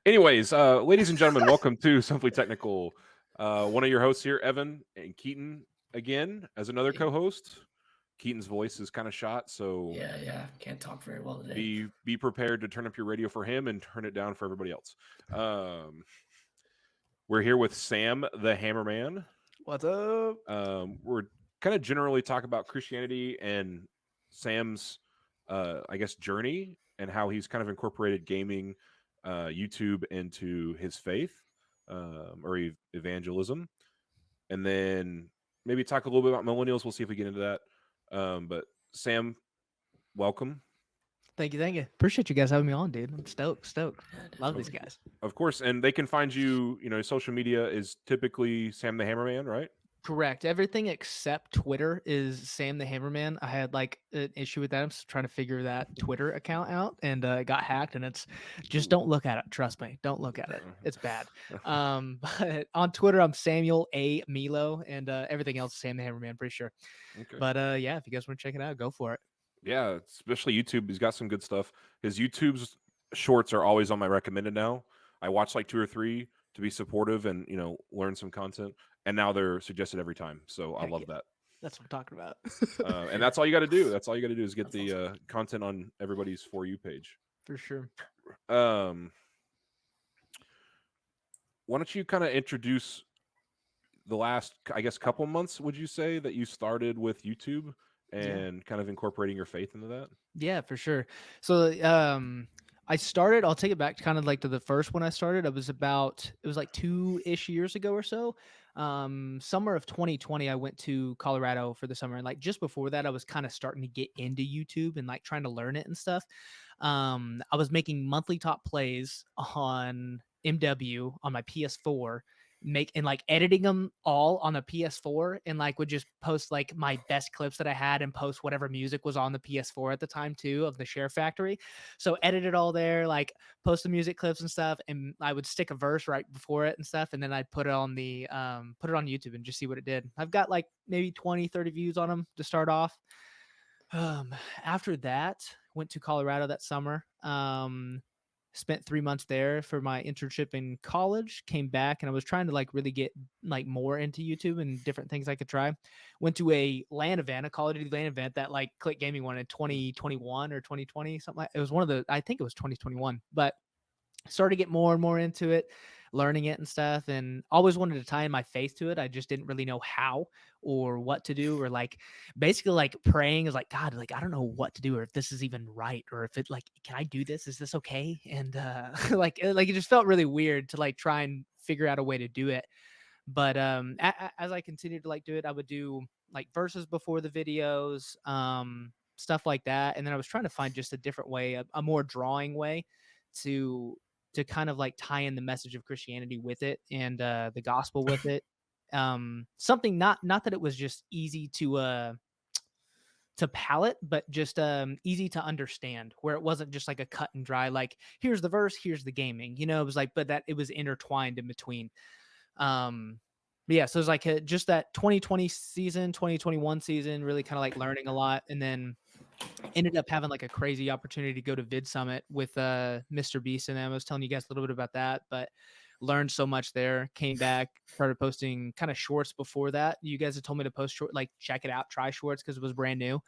Anyways, ladies and gentlemen, welcome to Simply Technical. One of your hosts here, Evan and Keaton, again as another Hey. co-host. Keaton's voice is kind of shot, so Yeah. Can't talk very well today. be prepared to turn up your radio for him and turn it down for everybody else. We're here with Sam the Hammerman. What's up? We're kind of generally talk about Christianity and Sam's, I guess, journey and how he's kind of incorporated gaming, YouTube into his faith, or evangelism, and then maybe talk a little bit about millennials. We'll see if we get into that. But Sam, welcome. Thank you. Appreciate you guys having me on, dude. I'm stoked. Yeah, Love these definitely. guys. Of course, and they can find you. Social media is typically Sam the Hammerman, right? Correct. Everything except Twitter is Sam the Hammerman. I had like an issue with that. I'm just trying to figure that Twitter account out, and it got hacked. And it's just don't look at it. Trust me, don't look at it. It's bad. But on Twitter, I'm Samuel A. Milo, and everything else is Sam the Hammerman. Pretty sure. Okay. But yeah, if you guys want to check it out, go for it. Yeah, especially YouTube. He's got some good stuff. His YouTube's shorts are always on my recommended now. I watch like 2 or 3 to be supportive and learn some content, and now they're suggested every time. So I Heck love yeah. that. That's what I'm talking about. And that's all you got to do. That's all you got to do is get That's the content on everybody's For You page. For sure. Why don't you kind of introduce the last, I guess, couple months? Would you say that you started with YouTube and kind of incorporating your faith into that? Yeah, for sure. So I started, I'll take it back kind of like to the first one I started. It was like 2-ish years ago or so. Summer of 2020, I went to Colorado for the summer. And like just before that, I was kind of starting to get into YouTube and like trying to learn it and stuff. I was making monthly top plays on MW on my PS4, like editing them all on a PS4, and like would just post like my best clips that I had and post whatever music was on the PS4 at the time too of the Share Factory. So edit it all there, like post the music clips and stuff, and I would stick a verse right before it and stuff, and then I'd put it on the put it on YouTube and just see what it did. I've got like maybe 20-30 views on them to start off. After that, went to Colorado that summer. Spent 3 months there for my internship in college, came back, and I was trying to like really get like more into YouTube and different things I could try. Went to a LAN event, a Call of Duty LAN event that like Click Gaming won in 2021 or 2020, something like it was I think it was 2021, but started to get more and more into it, learning it and stuff, and always wanted to tie in my faith to it. I just didn't really know how or what to do, or like basically like praying is like, God, like I don't know what to do, or if this is even right, or if it like, can I do this? Is this okay? And like it just felt really weird to like try and figure out a way to do it. But as I continued to like do it, I would do like verses before the videos, stuff like that, and then I was trying to find just a different way, a more drawing way to kind of like tie in the message of Christianity with it and the gospel with it. Something not that it was just easy to palate, but just easy to understand, where it wasn't just like a cut and dry, like here's the verse, here's the gaming, it was like, but that it was intertwined in between. But yeah, so it was like just that 2020 season, 2021 season, really kind of like learning a lot, and then ended up having like a crazy opportunity to go to Vid Summit with Mr. Beast, and I was telling you guys a little bit about that, but learned so much there. Came back, started posting kind of shorts before that. You guys had told me to post short, like check it out, try shorts because it was brand new.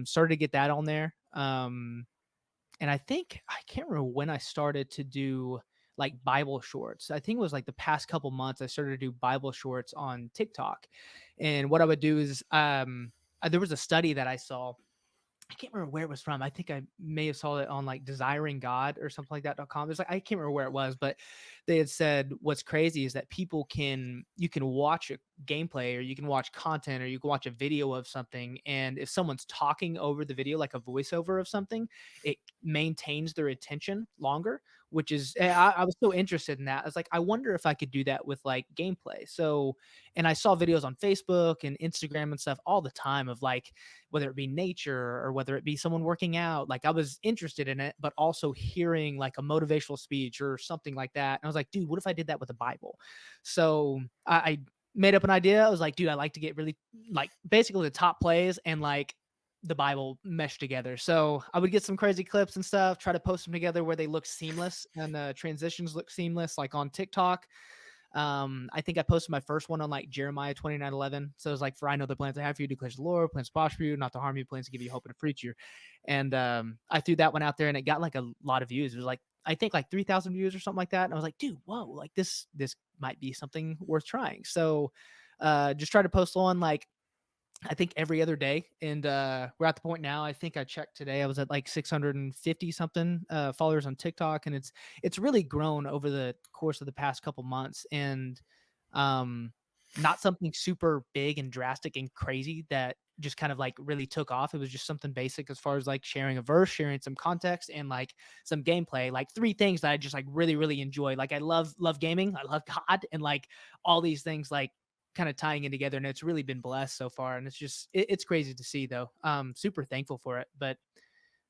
Started to get that on there. And I think I can't remember when I started to do like Bible shorts. I think it was like the past couple months I started to do Bible shorts on TikTok. And what I would do is there was a study that I saw. I can't remember where it was from. I think I may have saw it on like Desiring God or something like that.com. There's like, I can't remember where it was, but they had said what's crazy is that you can watch a gameplay, or you can watch content, or you can watch a video of something. And if someone's talking over the video, like a voiceover of something, it maintains their attention longer, which is, I was so interested in that. I was like, I wonder if I could do that with like gameplay. So, and I saw videos on Facebook and Instagram and stuff all the time of like, whether it be nature or whether it be someone working out, like I was interested in it, but also hearing like a motivational speech or something like that. And I was like, dude, what if I did that with the Bible? So I made up an idea. I was like, dude, I like to get really like basically the top plays and like the Bible meshed together. So I would get some crazy clips and stuff, try to post them together where they look seamless and the transitions look seamless, like on TikTok. I think I posted my first one on like Jeremiah 29:11. So it was like, for I know the plans I have for you, declares the Lord, plans to prosper you, not to harm you, plans to give you hope and a future. And I threw that one out there and it got like a lot of views. It was like, I think like 3,000 views or something like that. And I was like, dude, whoa, like this might be something worth trying. So just try to post on like, I think every other day. And we're at the point now, I think I checked today, I was at like 650 something followers on TikTok. And it's really grown over the course of the past couple months. And not something super big and drastic and crazy that just kind of like really took off. It was just something basic as far as like sharing a verse, sharing some context, and like some gameplay, like 3 things that I just like really, really enjoy. Like I love gaming, I love God, and like all these things like kind of tying in together, and it's really been blessed so far. And it's just it's crazy to see though. Super thankful for it. But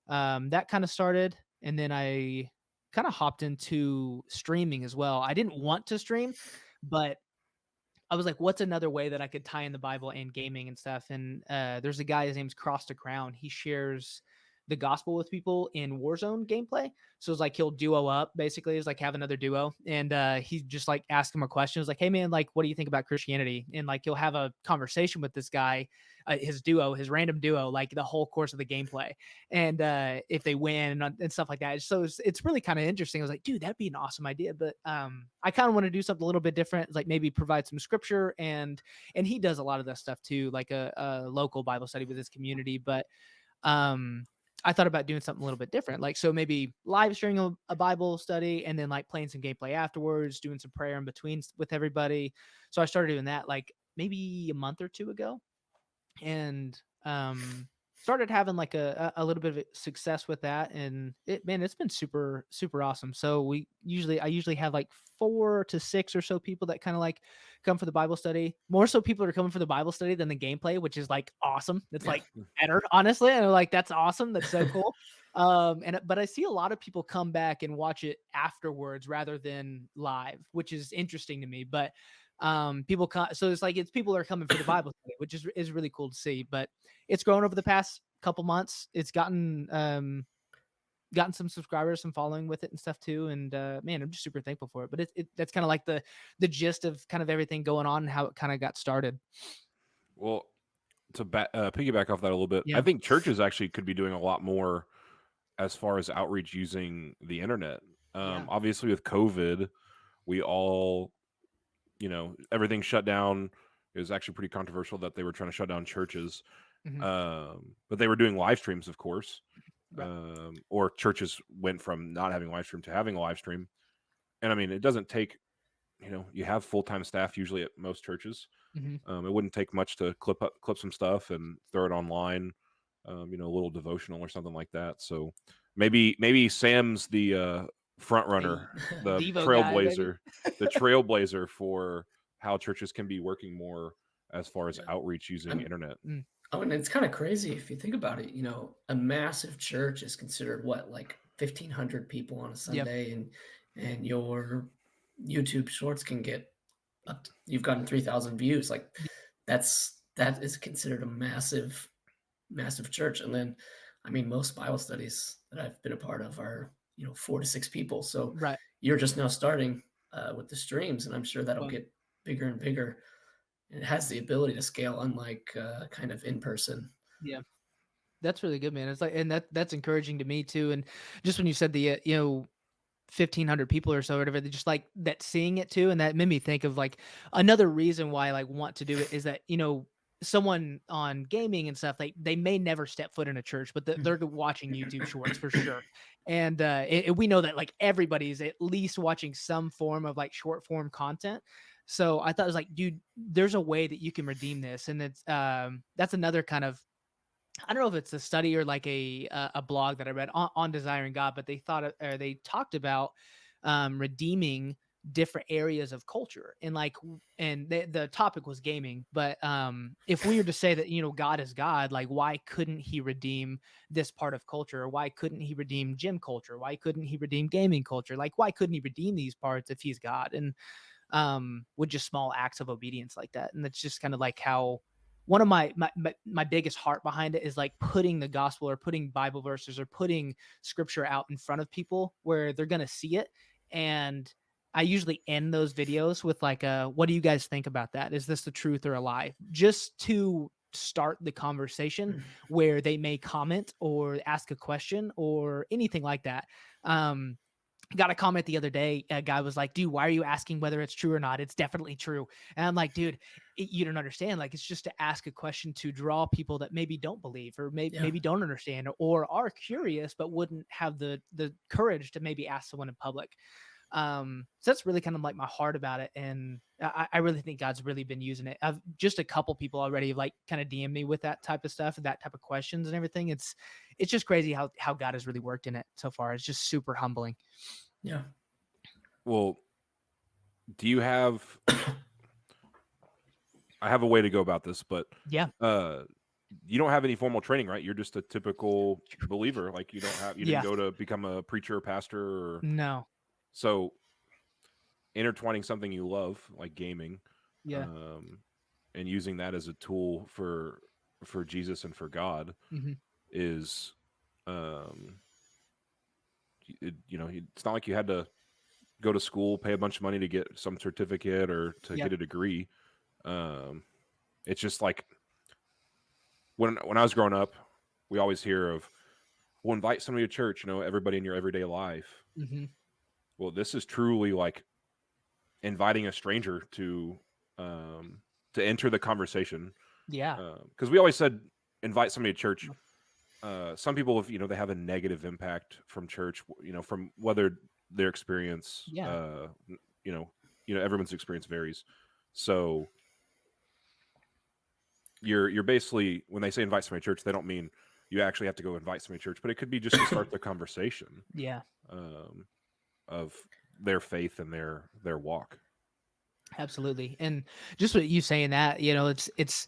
that kind of started, and then I kind of hopped into streaming as well. I didn't want to stream, but I was like, what's another way that I could tie in the Bible and gaming and stuff? And there's a guy, his name's Cross to Crown. He shares the gospel with people in Warzone gameplay. So it's like he'll duo up, basically. It's like have another duo. And he just like ask him a question. It's like, hey man, like, what do you think about Christianity? And like he'll have a conversation with this guy, his duo, his random duo, like the whole course of the gameplay. And if they win and stuff like that. So it's really kind of interesting. I was like, dude, that'd be an awesome idea. But I kind of want to do something a little bit different, like maybe provide some scripture. And he does a lot of that stuff too, like a local Bible study with his community. But I thought about doing something a little bit different. Like, so maybe live streaming a Bible study and then like playing some gameplay afterwards, doing some prayer in between with everybody. So I started doing that like maybe a month or 2 ago, and started having like a little bit of success with that. And it's been super, super awesome. So I usually have like 4 to 6 or so people that kind of like come for the Bible study. More so people are coming for the Bible study than the gameplay, which is like awesome. It's like better, honestly. And I'm like, that's awesome. That's so cool. But I see a lot of people come back and watch it afterwards rather than live, which is interesting to me. But people so it's like people are coming for the Bible study, which is really cool to see. But it's grown over the past couple months. It's gotten some subscribers, some following with it and stuff too. And man, I'm just super thankful for it. But that's kind of like the gist of kind of everything going on and how it kind of got started. Well, to piggyback off that a little bit, Yeah. I think churches actually could be doing a lot more as far as outreach using the internet. Obviously with COVID, we all, everything shut down. It was actually pretty controversial that they were trying to shut down churches. But they were doing live streams, of course. Right. Or churches went from not having live stream to having a live stream. And I mean, it doesn't take, you have full-time staff usually at most churches. It wouldn't take much to clip some stuff and throw it online, a little devotional or something like that. So maybe Sam's the front runner, the trailblazer, the trailblazer for how churches can be working more as far as outreach using the internet. Oh, and it's kind of crazy if you think about it. A massive church is considered what, like 1,500 people on a Sunday, and your YouTube shorts can get up to, you've gotten 3,000 views. Like that is considered a massive church. And then, I mean, most Bible studies that I've been a part of are 4 to 6 people. So you're just now starting with the streams, and I'm sure that'll get bigger and bigger. It has the ability to scale, unlike kind of in person. Yeah, that's really good, man. It's like, and that's encouraging to me too. And just when you said the 1,500 people or so, or whatever, just like that, seeing it too, and that made me think of like another reason why I like want to do it is that someone on gaming and stuff, like they may never step foot in a church, but they're watching YouTube shorts for sure. And we know that like everybody's at least watching some form of like short form content. So I thought it was like, dude, there's a way that you can redeem this. And it's that's another kind of, I don't know if it's a study or like a blog that I read on Desiring God, but they talked about redeeming different areas of culture, and the topic was gaming. But if we were to say that God is God, like why couldn't he redeem this part of culture? Or why couldn't he redeem gym culture? Why couldn't he redeem gaming culture? Like why couldn't he redeem these parts if he's God? And with just small acts of obedience like that. And that's just kind of like how one of my biggest heart behind it is like putting the gospel or putting Bible verses or putting scripture out in front of people where they're going to see it. And I usually end those videos with like, what do you guys think about that? Is this the truth or a lie? Just to start the conversation where they may comment or ask a question or anything like that. Got a comment the other day. A guy was like, dude, why are you asking whether it's true or not? It's definitely true. And I'm like, dude, you don't understand. Like, it's just to ask a question to draw people that maybe don't believe or maybe don't understand or are curious, but wouldn't have the courage to maybe ask someone in public. So that's really kind of like my heart about it. And I really think God's really been using it. I've just a couple people already like kind of DM me with that type of stuff and that type of questions and everything. It's just crazy how God has really worked in it so far. It's just super humbling. Yeah. Well, do you have, I have a way to go about this, but yeah, you don't have any formal training, right? You're just a typical believer. Like you didn't go to become a preacher or pastor or no. So intertwining something you love, like gaming, and using that as a tool for Jesus and for God is, it's not like you had to go to school, pay a bunch of money to get some certificate or to get a degree. It's just like when I was growing up, we always hear of, well, invite somebody to church, everybody in your everyday life. Well, this is truly like inviting a stranger to enter the conversation. Yeah. Because we always said invite somebody to church. Some people, they have a negative impact from church, from whether their experience, everyone's experience varies. So you're basically, when they say invite somebody to church, they don't mean you actually have to go invite somebody to church, but it could be just to start the conversation. Yeah. Of their faith and their walk. Absolutely. And just what you saying that, it's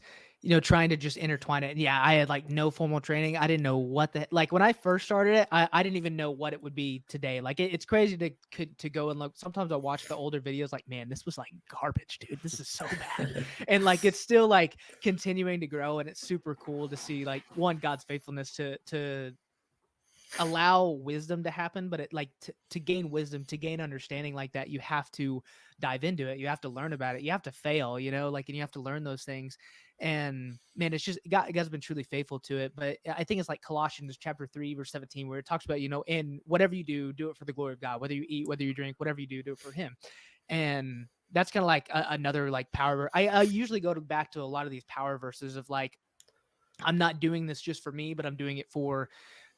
trying to just intertwine it. Yeah, I had like no formal training. I didn't know what like when I first started it, I didn't even know what it would be today. Like it's crazy to go and look. Sometimes I watch the older videos like, man, this was like garbage, dude. This is so bad. And like it's still like continuing to grow, and it's super cool to see like God's faithfulness to allow wisdom to happen, but it like to gain wisdom, to gain understanding like that, you have to dive into it. You have to learn about it. You have to fail, and you have to learn those things. And man, it's just God's been truly faithful to it. But I think it's like Colossians chapter 3, verse 17, where it talks about, and whatever you do it for the glory of God, whether you eat, whether you drink, whatever you do it for him. And that's kind of like another like power. I usually go back to a lot of these power verses of like, I'm not doing this just for me, but I'm doing it for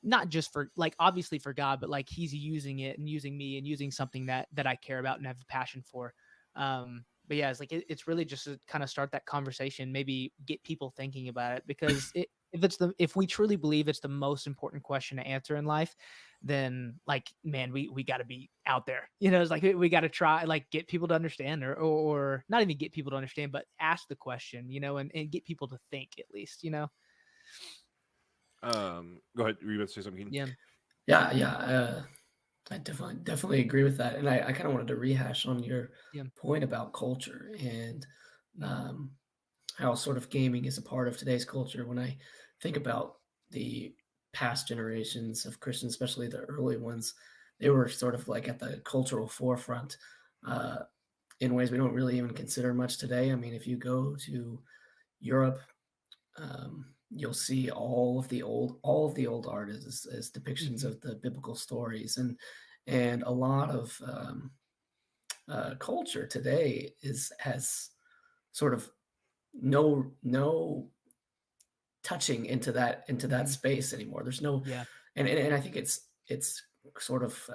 not just for like obviously for God, but like he's using it and using me and using something that I care about and have a passion for. But yeah, it's like it's really just to kind of start that conversation, maybe get people thinking about it, because if we truly believe it's the most important question to answer in life, then like, man, we got to be out there. It's like we got to try like get people to understand or not even get people to understand, but ask the question, and get people to think at least, Go ahead. Were you about to say something? Yeah. I definitely agree with that. And I kind of wanted to rehash on your point about culture and how sort of gaming is a part of today's culture. When I think about the past generations of Christians, especially the early ones, they were sort of like at the cultural forefront in ways we don't really even consider much today. I mean, if you go to Europe, you'll see all of the old art as depictions of the biblical stories, and a lot of culture today has sort of no touching into that space anymore. There's no and I think it's sort of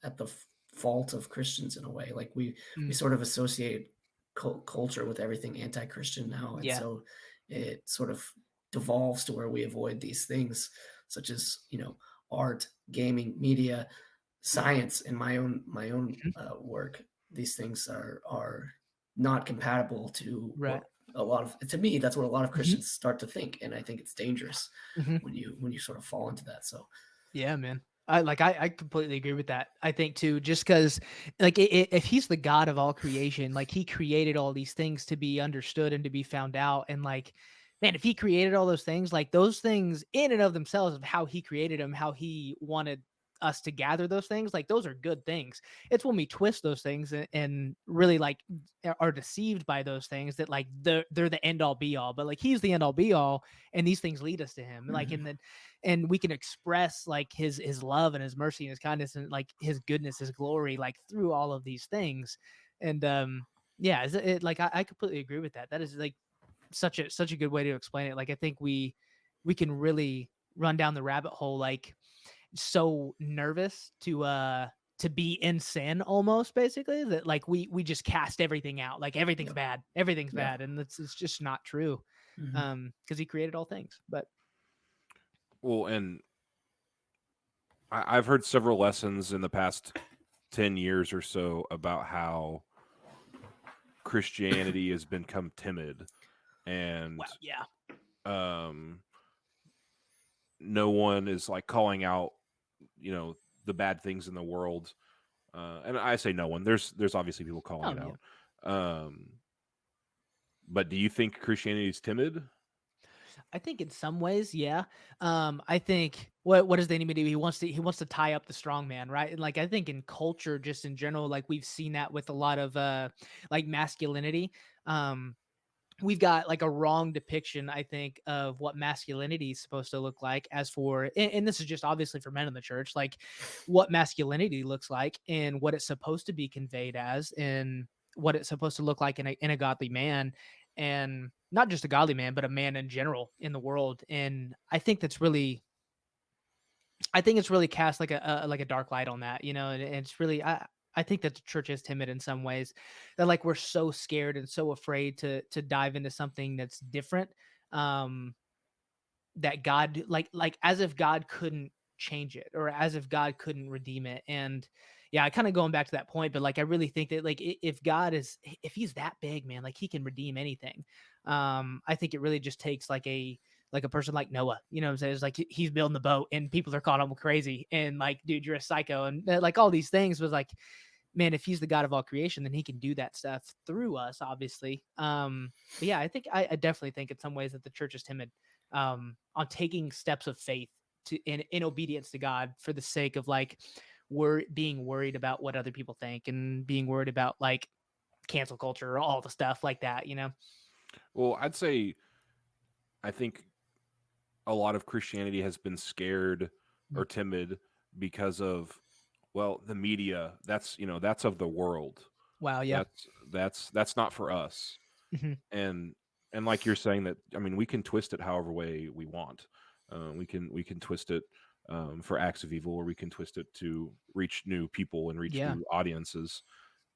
at the fault of Christians in a way. Like we sort of associate culture with everything anti-Christian now, and so it sort of devolves to where we avoid these things, such as art, gaming, media, science. In my own work, these things are not compatible to what to me, that's what a lot of Christians start to think, and I think it's dangerous when you sort of fall into that. So yeah, man. I completely agree with that. I think too, just because like if he's the God of all creation, like he created all these things to be understood and to be found out, and like man, if he created all those things, like those things in and of themselves of how he created them, how he wanted us to gather those things, like those are good things. It's when we twist those things and really like are deceived by those things that like they're the end all be all, but like he's the end all be all, and these things lead us to him. Like and we can express like his love and his mercy and his kindness and like his goodness, his glory, like through all of these things. And yeah, like I completely agree with that. That is like such a good way to explain it. Like I think we can really run down the rabbit hole, like so nervous to be in sin almost, basically, that like we just cast everything out, like everything's bad, and it's just not true. Because he created all things. But well, and I've heard several lessons in the past 10 years or so about how Christianity has become timid, and no one is like calling out, the bad things in the world. And I say no one. There's obviously people calling it out. But do you think Christianity is timid? I think in some ways, yeah. I think what does the enemy do? He wants to tie up the strong man, right? And like I think in culture, just in general, like we've seen that with a lot of like masculinity. We've got like a wrong depiction, I think, of what masculinity is supposed to look like. As for, and this is just obviously for men in the church, like what masculinity looks like and what it's supposed to be conveyed as, and what it's supposed to look like in a godly man, and not just a godly man, but a man in general in the world. And I think it's really cast like a dark light on that, and it's really, I think that the church is timid in some ways, that like we're so scared and so afraid to dive into something that's different, that God, like as if God couldn't change it, or as if God couldn't redeem it. And yeah, I kind of going back to that point, but like I really think that like if he's that big, man, like he can redeem anything. I think it really just takes like a person like Noah, you know what I'm saying? It's like he's building the boat and people are calling him crazy and like, dude, you're a psycho, and like all these things. Was like, man, if he's the God of all creation, then he can do that stuff through us, obviously. But yeah, I think I definitely think in some ways that the church is timid on taking steps of faith in obedience to God, for the sake of like being worried about what other people think, and being worried about like cancel culture or all the stuff like that, Well, I'd say I think a lot of Christianity has been scared or timid because of, well, the media. That's of the world. Wow, yeah. That's not for us. And like you're saying, that we can twist it however way we want. We can twist it for acts of evil, or we can twist it to reach new people and reach new audiences.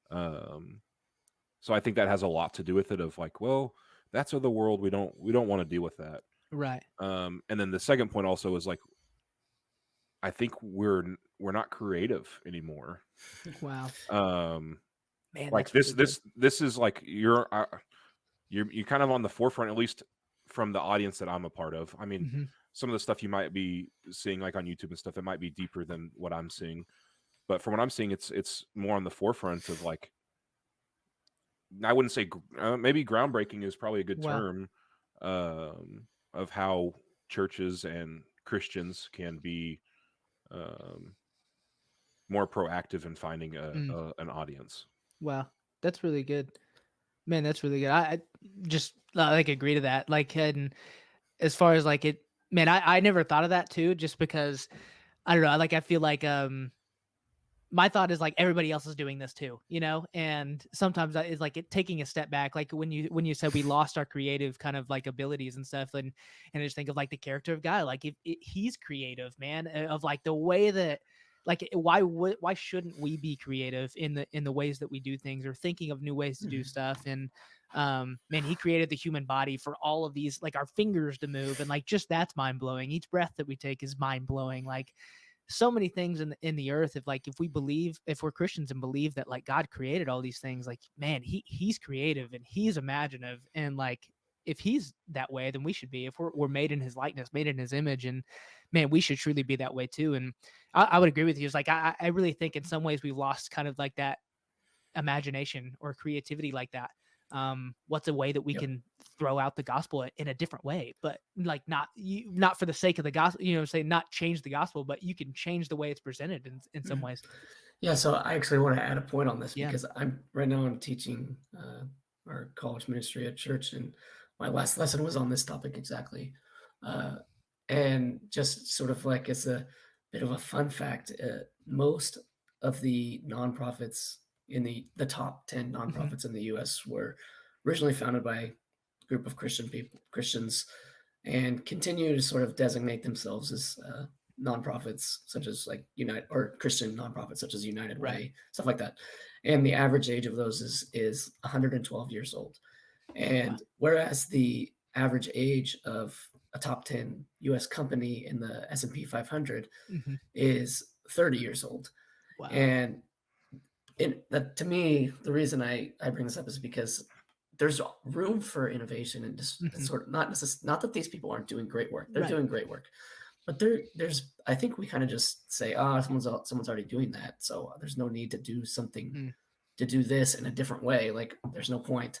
So I think that has a lot to do with it, of like, well, that's of the world. We don't want to deal with that. Right. And then the second point also is like, I think we're not creative anymore. Wow. Man, like this is like you're kind of on the forefront, at least from the audience that I'm a part of. I mean, some of the stuff you might be seeing like on YouTube and stuff, it might be deeper than what I'm seeing, but from what I'm seeing, it's more on the forefront of like, I wouldn't say maybe groundbreaking is probably a good term, of how churches and Christians can be more proactive in finding an audience. Wow, that's really good, man. That's really good. I just like agree to that. Like, and as far as like it, man, I never thought of that too, just because I don't know. Like, I feel like my thought is like everybody else is doing this too, and sometimes it's like taking a step back. Like when you said we lost our creative kind of like abilities and stuff, and I just think of like the character of God, like if he's creative, man, of like the way that, like, why shouldn't we be creative in the ways that we do things, or thinking of new ways to do stuff? And man, he created the human body for all of these, like our fingers to move, and like just that's mind blowing. Each breath that we take is mind blowing. Like so many things in the earth. If we're Christians and believe that like God created all these things, like, man, he's creative and he's imaginative, and like if he's that way, then we should be. If we're made in his likeness, made in his image, and man, we should truly be that way too. And I would agree with you. It's like I really think in some ways we've lost kind of like that imagination or creativity like that. What's a way that we can throw out the gospel in a different way, but like not for the sake of the gospel, say not change the gospel, but you can change the way it's presented in some ways. Yeah, so I actually want to add a point on this Yeah. because I'm teaching our college ministry at church, and my last lesson was on this topic exactly. And just sort of like as a bit of a fun fact, most of the nonprofits in the top 10 nonprofits in the U.S. were originally founded by a group of Christians, and continue to sort of designate themselves as nonprofits such as like United, or Christian nonprofits such as United Way, Right. stuff like that. And the average age of those is 112 years old. And whereas the average age of a top 10 US company in the S&P 500 is 30 years old. Wow. And that, to me, the reason I bring this up is because there's room for innovation and just sort of not that these people aren't doing great work. They're doing great work. But there's, I think we kind of just say, someone's already doing that, so there's no need to do something to do this in a different way. Like, there's no point.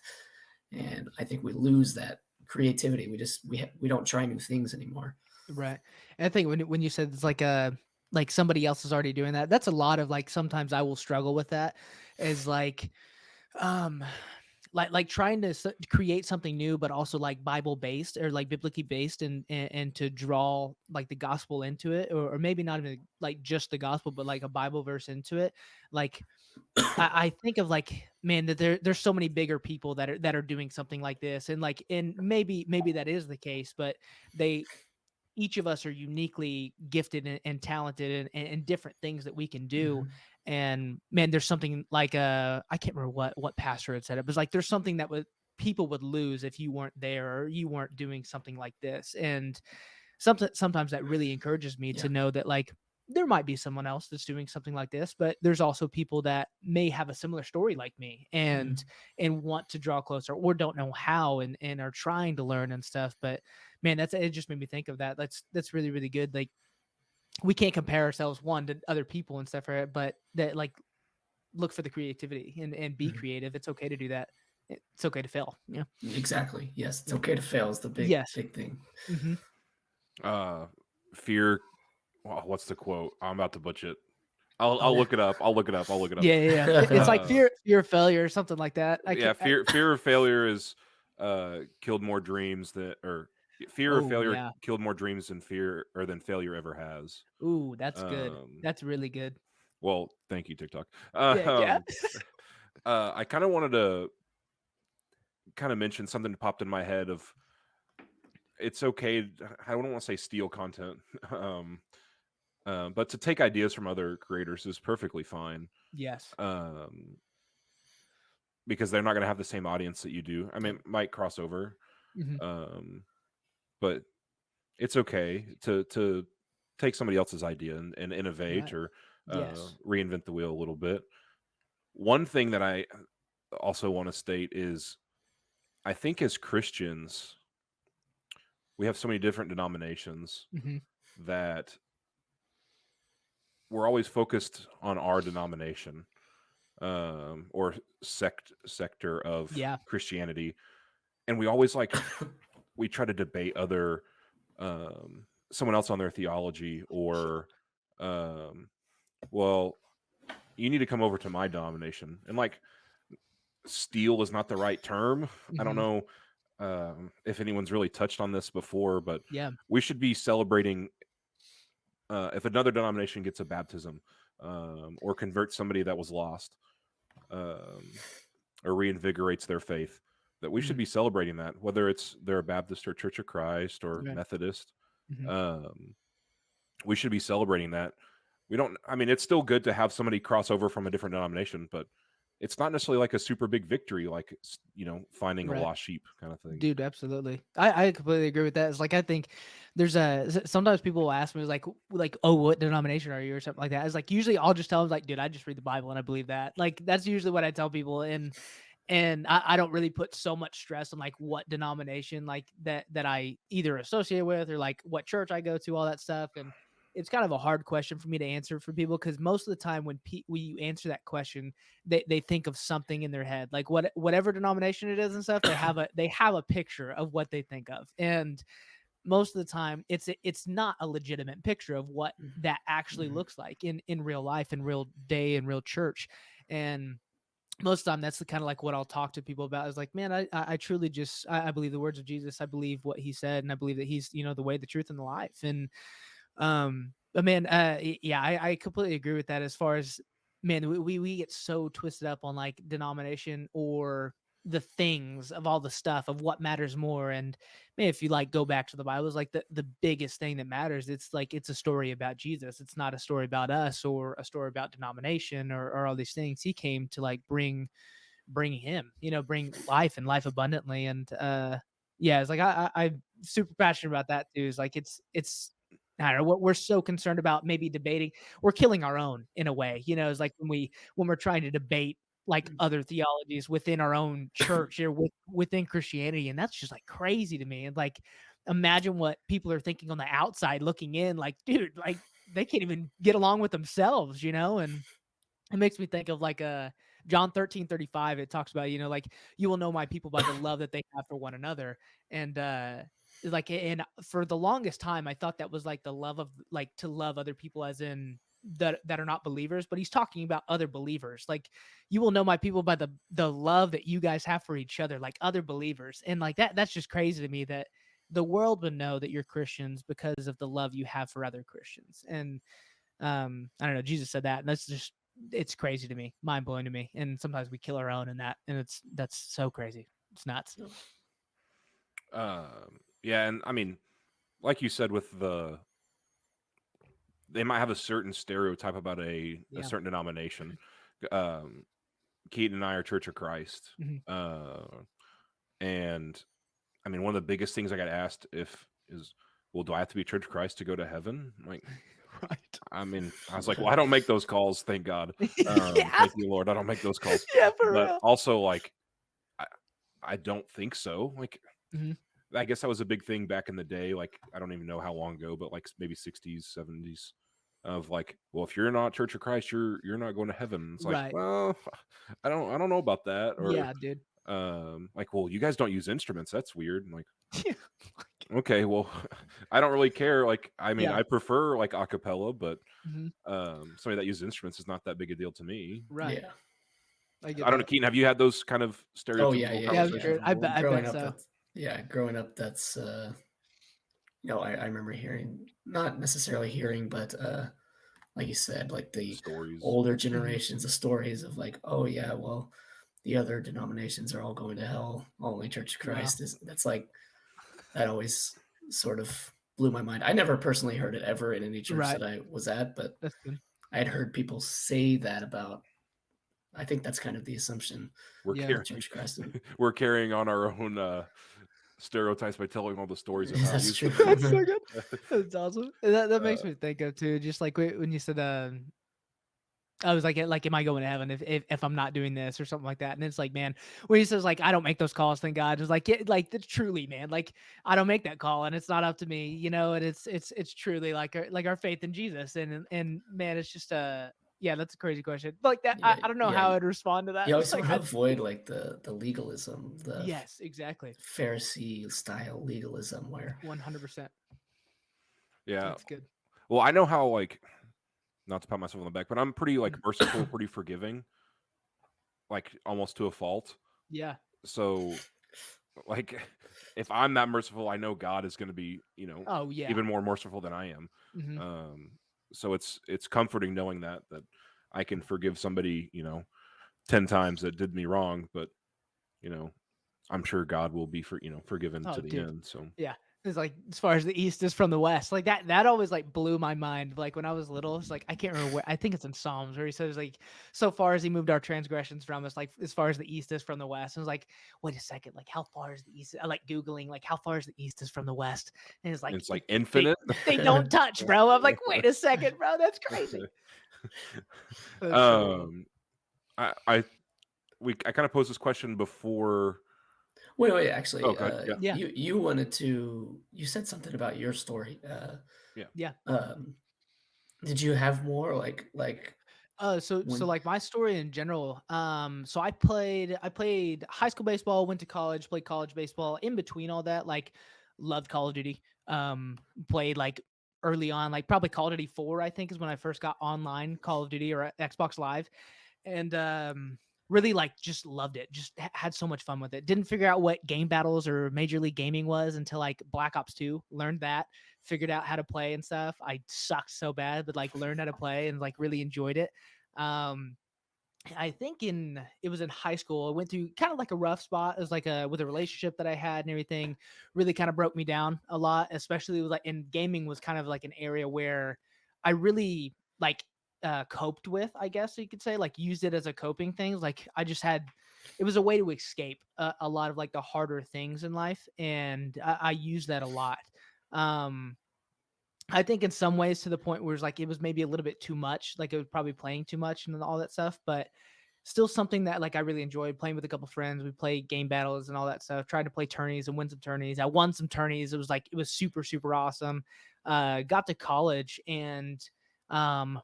And I think we lose that creativity. We don't try new things anymore. Right. And I think when you said it's like somebody else is already doing that, that's a lot of like, sometimes I will struggle with that, is like trying to create something new, but also like Bible based or like biblically based, and to draw like the gospel into it, or maybe not even like just the gospel, but like a Bible verse into it. Like I think of like, man, that there's so many bigger people that are doing something like this, and like, and maybe that is the case, but each of us are uniquely gifted and talented and different things that we can do. And man, there's something like I can't remember what pastor had said it, but it's like there's something that people would lose if you weren't there or you weren't doing something like this. And sometimes that really encourages me to know that like there might be someone else that's doing something like this, but there's also people that may have a similar story like me and want to draw closer or don't know how and are trying to learn and stuff. But man, it just made me think of that. That's really, really good. Like, we can't compare ourselves to other people and stuff, right? But that, like, look for the creativity and be creative. It's okay to do that. It's okay to fail. Yeah, exactly. Yes, it's okay to fail is the big thing. Fear. Well, what's the quote? I'm about to butcher it. I'll look it up. Yeah. It's like fear of failure or something like that. Fear of failure is killed more dreams fear of failure killed more dreams than failure ever has. Ooh, that's good. That's really good. Well, thank you, TikTok. Yeah. I kind of wanted to mention something that popped in my head of, it's okay. I don't want to say steal content, but to take ideas from other creators is perfectly fine. Yes. Because they're not going to have the same audience that you do. I mean, it might cross over. But it's okay to take somebody else's idea and innovate or reinvent the wheel a little bit. One thing that I also want to state is, I think as Christians, we have so many different denominations that we're always focused on our denomination or sector of Christianity. And we always we try to debate other someone else on their theology, or well, you need to come over to my denomination. And like, steal is not the right term. I don't know if anyone's really touched on this before, but we should be celebrating if another denomination gets a baptism or converts somebody that was lost or reinvigorates their faith, that we should be celebrating that, whether they're a Baptist or Church of Christ or Methodist. We should be celebrating that. It's still good to have somebody cross over from a different denomination, but it's not necessarily like a super big victory, like, finding a lost sheep kind of thing. Dude, absolutely. I completely agree with that. It's like, I think there's sometimes people will ask me like, oh, what denomination are you, or something like that. It's like, usually I'll just tell them like, dude, I just read the Bible and I believe that. Like, that's usually what I tell people. And I don't really put so much stress on like what denomination like that I either associate with or like what church I go to, all that stuff. And it's kind of a hard question for me to answer for people, because most of the time when you answer that question, they think of something in their head, like whatever denomination it is and stuff. They have a picture of what they think of, and most of the time it's not a legitimate picture of what that actually looks like in real life, in real day, in real church. And most of the time that's the kind of like what I'll talk to people about, is like, man, I truly just, I believe the words of Jesus. I believe what he said, and I believe that he's, the way, the truth, and the life. And but man, yeah, I completely agree with that. As far as, man, we get so twisted up on like denomination or the things of all the stuff of what matters more. And man, if you like go back to the Bible, it's like the biggest thing that matters. It's like, it's a story about Jesus. It's not a story about us or a story about denomination or all these things. He came to like bring him, bring life and life abundantly. And yeah, it's like I'm super passionate about that too. Is like it's I don't know what we're so concerned about, maybe debating. We're killing our own in a way, it's like when we're trying to debate like other theologies within our own church or within Christianity. And that's just like crazy to me. And like, imagine what people are thinking on the outside looking in, like, dude, like they can't even get along with themselves, and it makes me think of like John 13:35. It talks about, like, you will know my people by the love that they have for one another. And like, and for the longest time, I thought that was like the love of like to love other people as in that are not believers, but he's talking about other believers. Like, you will know my people by the love that you guys have for each other, like other believers. And like that's just crazy to me, that the world would know that you're Christians because of the love you have for other Christians. And I don't know, Jesus said that, and that's just, it's crazy to me, mind blowing to me. And sometimes we kill our own in that, and that's so crazy. It's nuts. Yeah, and I mean, like you said, with they might have a certain stereotype about a certain denomination. Keaton and I are Church of Christ. And I mean, one of the biggest things I got asked is, well, do I have to be Church of Christ to go to heaven? I'm like, right. I mean, I was like, well, I don't make those calls, thank God. Thank you, Lord. I don't make those calls. Yeah, for but real. Also, like, I don't think so. Like, I guess that was a big thing back in the day. Like, I don't even know how long ago, but like maybe 60s, 70s, of like, well, if you're not Church of Christ, you're not going to heaven. It's like, Right. well, I don't know about that. Or yeah, dude. like, well, you guys don't use instruments. That's weird. I'm like, okay, well, I don't really care. Like, I mean, I prefer like a cappella, but somebody that uses instruments is not that big a deal to me. Right. Yeah. I don't know, Keaton, have you had those kind of stereotypical conversations? I bet so. Growing up, that's I remember hearing, not necessarily hearing, but like you said, like the stories. Older generations of stories of like, oh yeah, well, the other denominations are all going to hell. Only Church of Christ is. That's like, that always sort of blew my mind. I never personally heard it ever in any church that I was at, but I had heard people say that about. I think that's kind of the assumption. Church of Christ. We're carrying on our own stereotypes by telling all the stories. That's true. That's so good. That's awesome. That makes me think of too, just like when you said, I was like, am I going to heaven if I'm not doing this or something like that? And it's like, man, when he says like, I don't make those calls, thank God. It's like, like that's truly, man, like I don't make that call, and it's not up to me, and it's truly like our faith in Jesus, and man, it's just yeah, that's a crazy question. Like that, I don't know how I'd respond to that. You always want to avoid like the legalism, the yes, exactly, Pharisee style legalism, where 100%. Yeah, that's good. Well, I know how, like, not to pat myself on the back, but I'm pretty like merciful, pretty forgiving, like almost to a fault. Yeah. So, like, if I'm that merciful, I know God is going to be, even more merciful than I am. So it's comforting knowing that I can forgive somebody, 10 times that did me wrong, but I'm sure God will be forgiven to the end. So yeah, it's like as far as the East is from the West, like that always like blew my mind. Like when I was little, it's like I can't remember where. I think it's in Psalms where he says like, so far as he moved our transgressions from us, like as far as the East is from the West. And I was like, wait a second, like how far is the East? I like Googling like how far is the East is from the West, and it's like infinite. They don't touch, bro. I'm like, wait a second, bro, that's crazy. I kind of posed this question before. Wait, actually, yeah. You wanted to, you said something about your story. Did you have more So when like my story in general, so I played high school baseball, went to college, played college baseball. In between all that, like loved Call of Duty. Played like early on, like probably Call of Duty 4, I think is when I first got online Call of Duty or Xbox Live. And really like just loved it. Just had so much fun with it. Didn't figure out what game battles or Major League Gaming was until like Black Ops 2. Learned that, figured out how to play and stuff. I sucked so bad, but like learned how to play and like really enjoyed it. Um, I think it was in high school. I went through kind of like a rough spot. It was like with a relationship that I had and everything really kind of broke me down a lot, especially with like, and gaming was kind of like an area where I really like coped with, I guess you could say, like used it as a coping thing. Like I just had, it was a way to escape a lot of like the harder things in life. And I used that a lot. Um, I think in some ways to the point where it's like it was maybe a little bit too much, like it was probably playing too much and all that stuff, but still something that like I really enjoyed playing with a couple friends. We played game battles and all that stuff. Tried to play tourneys and win some tourneys. I won some tourneys. It was super super awesome. Got to college and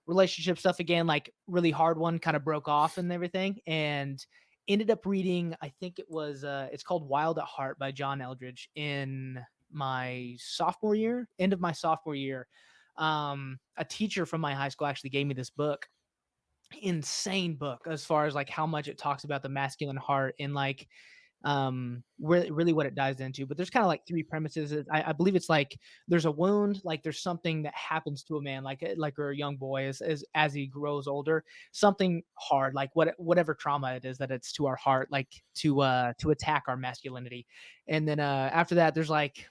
relationship stuff again, like really hard one, kind of broke off and everything, and ended up reading. I think it was it's called Wild at Heart by John Eldridge in my sophomore year, end of my sophomore year. A teacher from my high school actually gave me this book. Insane book as far as like how much it talks about the masculine heart and like really what it dives into. But there's kind of like three premises. I believe it's like there's a wound, like there's something that happens to a man, like or a young boy as he grows older, something hard, like whatever trauma it is that it's to our heart, like to attack our masculinity. And then after that there's like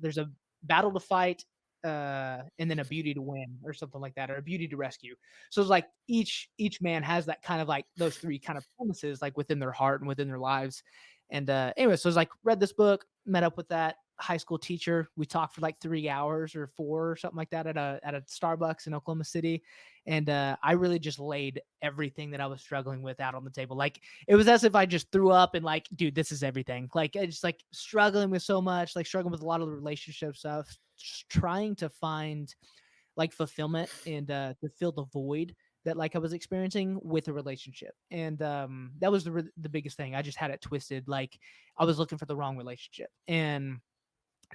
there's a battle to fight, and then a beauty to win or something like that, or a beauty to rescue. So it's like each man has that kind of like those three kind of premises like within their heart and within their lives. And anyway, so it's like read this book, met up with that high school teacher. We talked for like 3 hours or 4 or something like that at a Starbucks in Oklahoma City. And I really just laid everything that I was struggling with out on the table. Like it was as if I just threw up and like, dude, this is everything. Like I just like struggling with so much, like struggling with a lot of the relationship stuff, just trying to find like fulfillment and to fill the void that like I was experiencing with a relationship. And that was the biggest thing. I just had it twisted. Like I was looking for the wrong relationship. And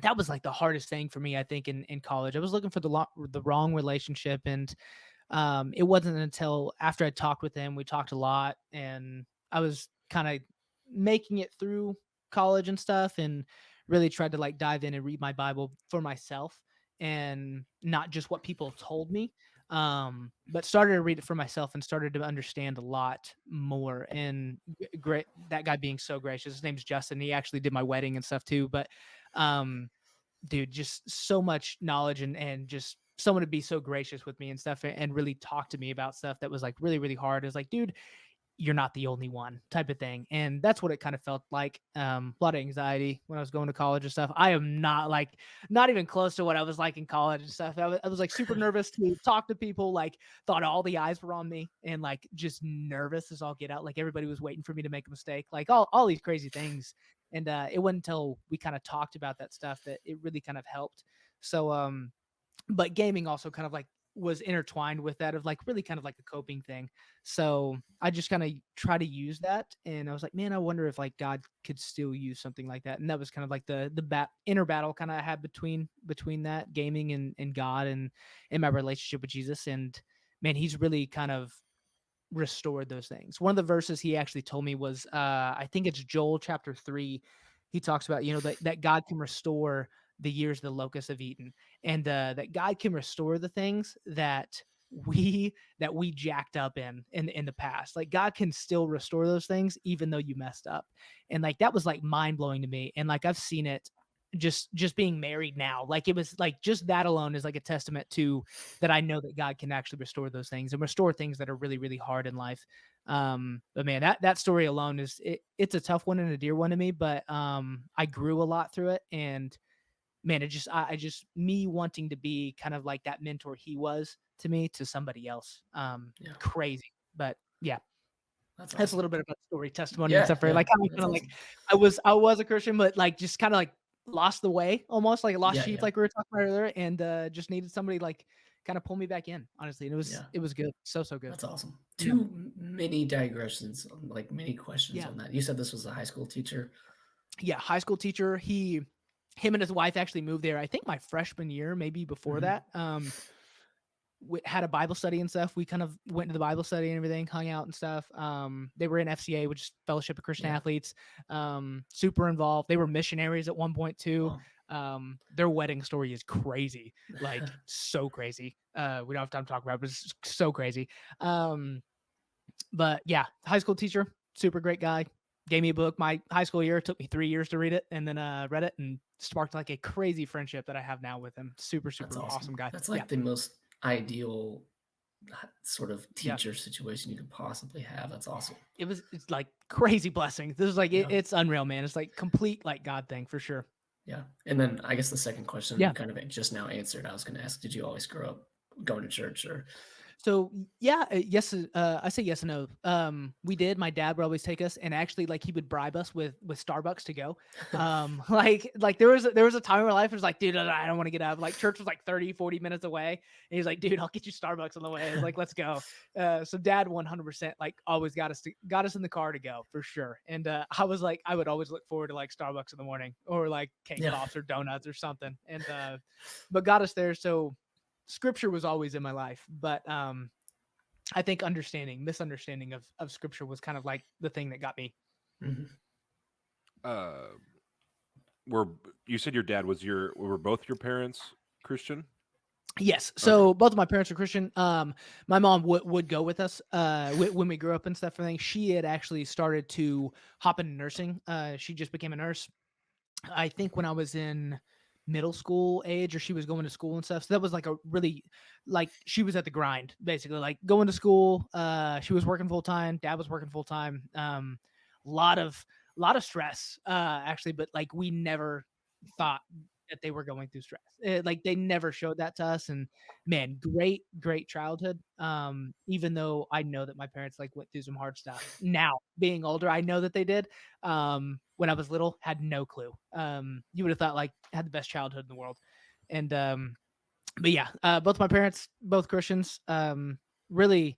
that was like the hardest thing for me, I think, in college. I was looking for the wrong relationship. And it wasn't until after I talked with him, we talked a lot, and I was kind of making it through college and stuff, and really tried to like dive in and read my Bible for myself and not just what people told me, but started to read it for myself and started to understand a lot more. And great, that guy being so gracious. His name's Justin. He actually did my wedding and stuff too. But um, dude, just so much knowledge and just someone to be so gracious with me and stuff and really talk to me about stuff that was like really, really hard. It's like, dude, you're not the only one type of thing. And that's what it kind of felt like. A lot of anxiety when I was going to college and stuff. I am not even close to what I was like in college and stuff. I was like super nervous to talk to people, like thought all the eyes were on me and like just nervous as all get out. Like everybody was waiting for me to make a mistake, like all these crazy things. And it wasn't until we kind of talked about that stuff that it really kind of helped. So, but gaming also kind of like was intertwined with that of like really kind of like a coping thing. So I just kind of try to use that. And I was like, man, I wonder if like God could still use something like that. And that was kind of like the inner battle kind of I had between that gaming and God and my relationship with Jesus. And man, he's really kind of restored those things. One of the verses he actually told me was, I think it's Joel chapter 3. He talks about, that God can restore the years the locusts have eaten, and that God can restore the things that we jacked up in the past. Like God can still restore those things even though you messed up. And like that was like mind blowing to me. And like I've seen it just being married now. Like it was like just that alone is like a testament to that. I know that God can actually restore those things and restore things that are really, really hard in life. But man, that story alone it's a tough one and a dear one to me, but I grew a lot through it. And man, I just me wanting to be kind of like that mentor he was to me to somebody else. Yeah. Crazy. But yeah. That's a little bit about story, testimony, Yeah, and stuff. Right? yeah, Like kind of that's like awesome. I was a Christian, but like just kind of like lost the way, almost like a lost Yeah, sheep, yeah. like we were talking about earlier, and just needed somebody like kind of pull me back in, honestly. And it was good. So good. That's awesome. Two mini digressions, like mini questions on that. You said this was a high school teacher. Yeah, high school teacher. Him and his wife actually moved there, I think my freshman year, maybe before that. We had a Bible study and stuff. We kind of went to the Bible study and everything, hung out and stuff. They were in FCA, which is Fellowship of Christian Athletes. Super involved. They were missionaries at one point too. Their wedding story is crazy, like so crazy. We don't have time to talk about it, but it's so crazy. But yeah, high school teacher, super great guy. Gave me a book my high school year. It took me 3 years to read it, and then read it and sparked like a crazy friendship that I have now with him. Super awesome guy. That's like the most ideal sort of teacher situation you could possibly have. That's awesome. It's like crazy blessing. This is like it's unreal, man. It's like complete like God thing for sure. Yeah. And then I guess the second question you kind of just now answered. I was going to ask, did you always grow up going to church or? So yes, I say yes and no. We did. My dad would always take us, and actually, like he would bribe us with Starbucks to go. Like there was a time in my life where it was like, dude, I don't want to get up. Like church was like 30-40 minutes away, and he's like, dude, I'll get you Starbucks on the way. I was like, let's go. So dad 100% like always got us in the car to go for sure. And I was like, I would always look forward to like Starbucks in the morning or like cake pops or donuts or something. And but got us there. So Scripture was always in my life, but I think misunderstanding of Scripture was kind of like the thing that got me. You said your dad were both your parents Christian? Yes. So both of my parents are Christian. My mom would go with us when we grew up and stuff. Everything. She had actually started to hop into nursing. She just became a nurse. I think when I was in middle school age, or she was going to school and stuff. So that was like a really, like she was at the grind, basically, like going to school. She was working full time. Dad was working full time. Lot of stress, actually, but like we never thought that they were going through stress. Like they never showed that to us. And man, great childhood. Even though I know that my parents like went through some hard stuff. Now being older, I know that they did. When I was little, had no clue. You would have thought like had the best childhood in the world. And but yeah, both my parents, both Christians, really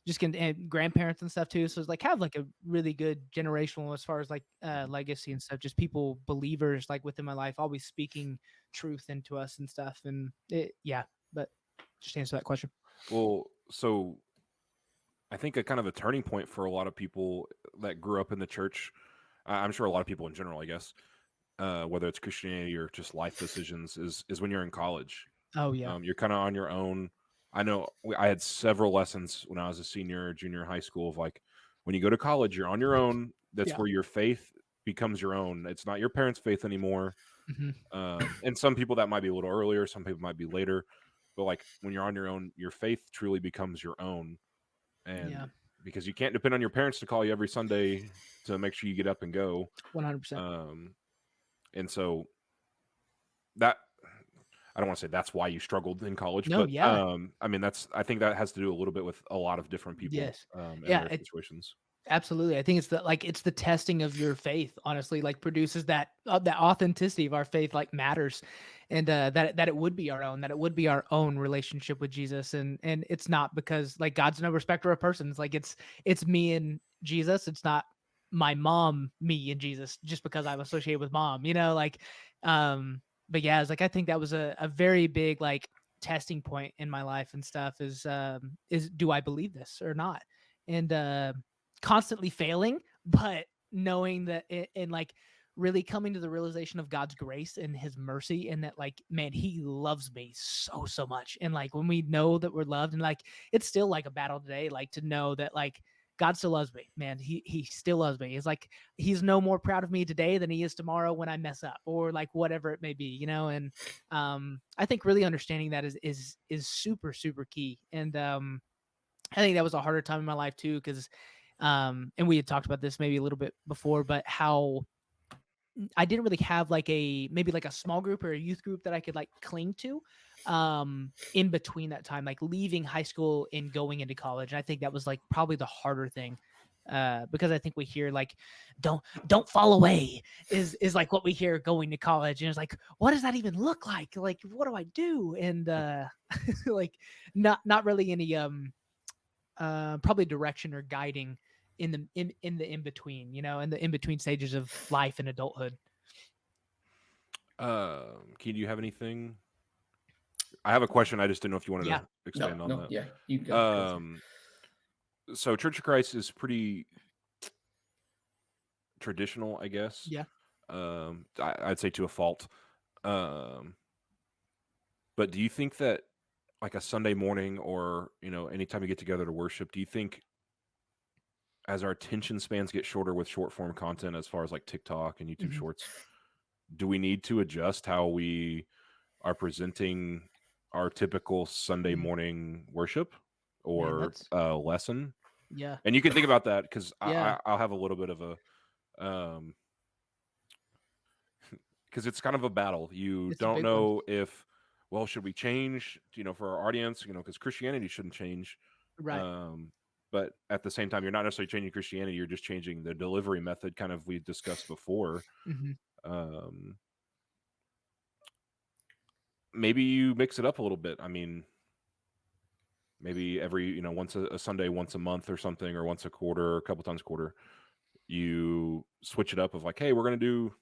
just and grandparents and stuff too. So it's like have like a really good generational as far as like legacy and stuff, just people, believers like within my life, always speaking truth into us and stuff. And but just to answer that question. Well, so I think a kind of a turning point for a lot of people that grew up in the church, I'm sure a lot of people in general, I guess, whether it's Christianity or just life decisions, is when you're in college. Oh yeah. You're kind of on your own. I know I had several lessons when I was a senior, junior high school of like, when you go to college, you're on your own. That's where your faith becomes your own. It's not your parents' faith anymore. And some people that might be a little earlier, some people might be later, but like when you're on your own, your faith truly becomes your own. And because you can't depend on your parents to call you every Sunday to make sure you get up and go. 100%. And so that, I don't want to say that's why you struggled in college, but I mean, I think that has to do a little bit with a lot of different people and their situations. Absolutely. I think it's the testing of your faith, honestly, like produces that authenticity of our faith, like matters. And that it would be our own, that it would be our own relationship with Jesus. And it's not because like God's no respecter of persons. Like it's me and Jesus. It's not my mom, me and Jesus, just because I'm associated with mom, like, but yeah, it's like, I think that was a very big like testing point in my life and stuff is do I believe this or not? And constantly failing, but knowing that and like really coming to the realization of God's grace and his mercy, and that like, man, he loves me so much. And like, when we know that we're loved, and like, it's still like a battle today, like to know that like, God still loves me, man. He still loves me. It's like, he's no more proud of me today than he is tomorrow when I mess up or like whatever it may be, And I think really understanding that is super, super key. And I think that was a harder time in my life too, because and we had talked about this maybe a little bit before, but how I didn't really have like maybe like a small group or a youth group that I could like cling to in between that time, like leaving high school and going into college. And I think that was like probably the harder thing because I think we hear like, don't fall away is like what we hear going to college, and it's like, what does that even look like? Like, what do I do? And like, not really any probably direction or guiding in the in between, you know, in the in between stages of life and adulthood. Keaton, do you have anything? I have a question. I just didn't know if you wanted to expand on that. Yeah, you go. So Church of Christ is pretty traditional, I guess. Yeah. I'd say to a fault. But do you think that like a Sunday morning or, you know, anytime you get together to worship, do you think as our attention spans get shorter with short form content as far as like TikTok and YouTube Shorts, do we need to adjust how we are presenting our typical Sunday morning worship or lesson? Yeah. And you can think about that because Yeah. I'll have a little bit of a because it's kind of a battle. You don't know if, well, should we change, you know, for our audience, you know, because Christianity shouldn't change. Right. But at the same time, you're not necessarily changing Christianity. You're just changing the delivery method, kind of we discussed before. Maybe you mix it up a little bit. I mean, maybe every, you know, once a Sunday, once a month or something, or once a quarter, or a couple times a quarter, you switch it up of like, hey, we're going to do,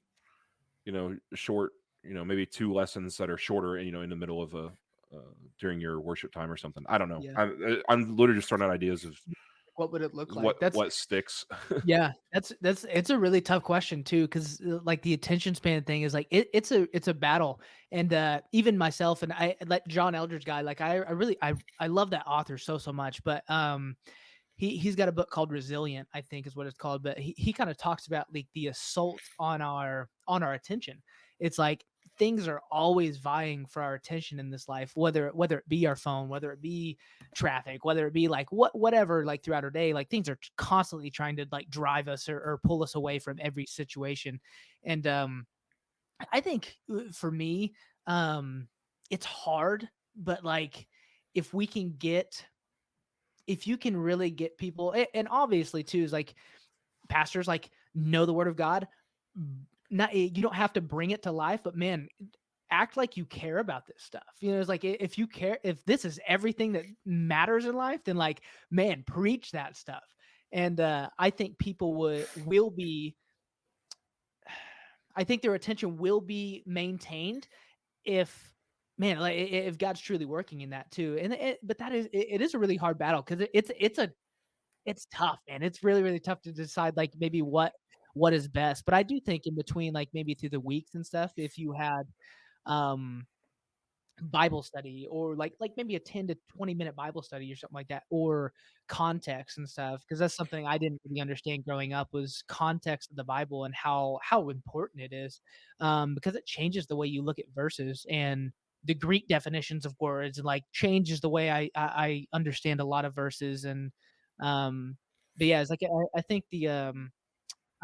you know, short, you know, maybe 2 lessons that are shorter, and, you know, in the middle of a, during your worship time or something. I don't know. Yeah. I'm literally just throwing out ideas of what would it look like? What sticks. Yeah, it's a really tough question too, because like the attention span thing is like it's a battle, and even myself, and I like John Eldredge guy, like I really love that author so much, but he's got a book called Resilient, I think is what it's called, but he kind of talks about like the assault on our attention. It's like things are always vying for our attention in this life, whether it be our phone, whether it be traffic, whether it be like whatever, like throughout our day, like things are constantly trying to like drive us or pull us away from every situation. And I think for me, it's hard, but like if you can really get people, and obviously too is like pastors like know the word of God. Not, you don't have to bring it to life, but man, act like you care about this stuff. You know, it's like if you care, if this is everything that matters in life, then like, man, preach that stuff. And I think people will be. I think their attention will be maintained if, man, like if God's truly working in that too. And but that is it is a really hard battle because it's tough, man. It's really tough to decide like maybe what is best. But I do think in between, like maybe through the weeks and stuff, if you had Bible study or like maybe a 10 to 20 minute Bible study or something like that, or context and stuff, because that's something I didn't really understand growing up, was context of the Bible and how important it is, because it changes the way you look at verses and the Greek definitions of words, and like changes the way I understand a lot of verses. And but yeah, it's like I think the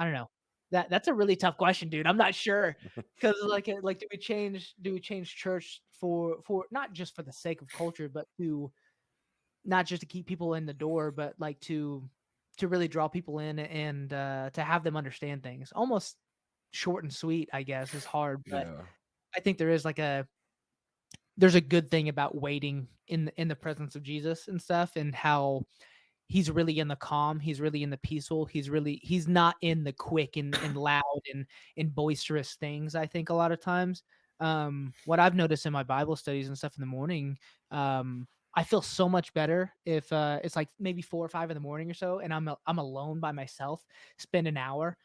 I don't know. That's a really tough question, dude. I'm not sure, because like do we change church for not just for the sake of culture, but to not just to keep people in the door, but like to really draw people in and to have them understand things. Almost short and sweet, I guess, is hard, but Yeah. I think there is like there's a good thing about waiting in the presence of Jesus and stuff, and how he's really in the calm, he's really in the peaceful, he's not in the quick and loud and boisterous things, I think a lot of times. What I've noticed in my Bible studies and stuff in the morning, I feel so much better if it's like maybe 4 or 5 in the morning or so, and I'm alone by myself, spend an hour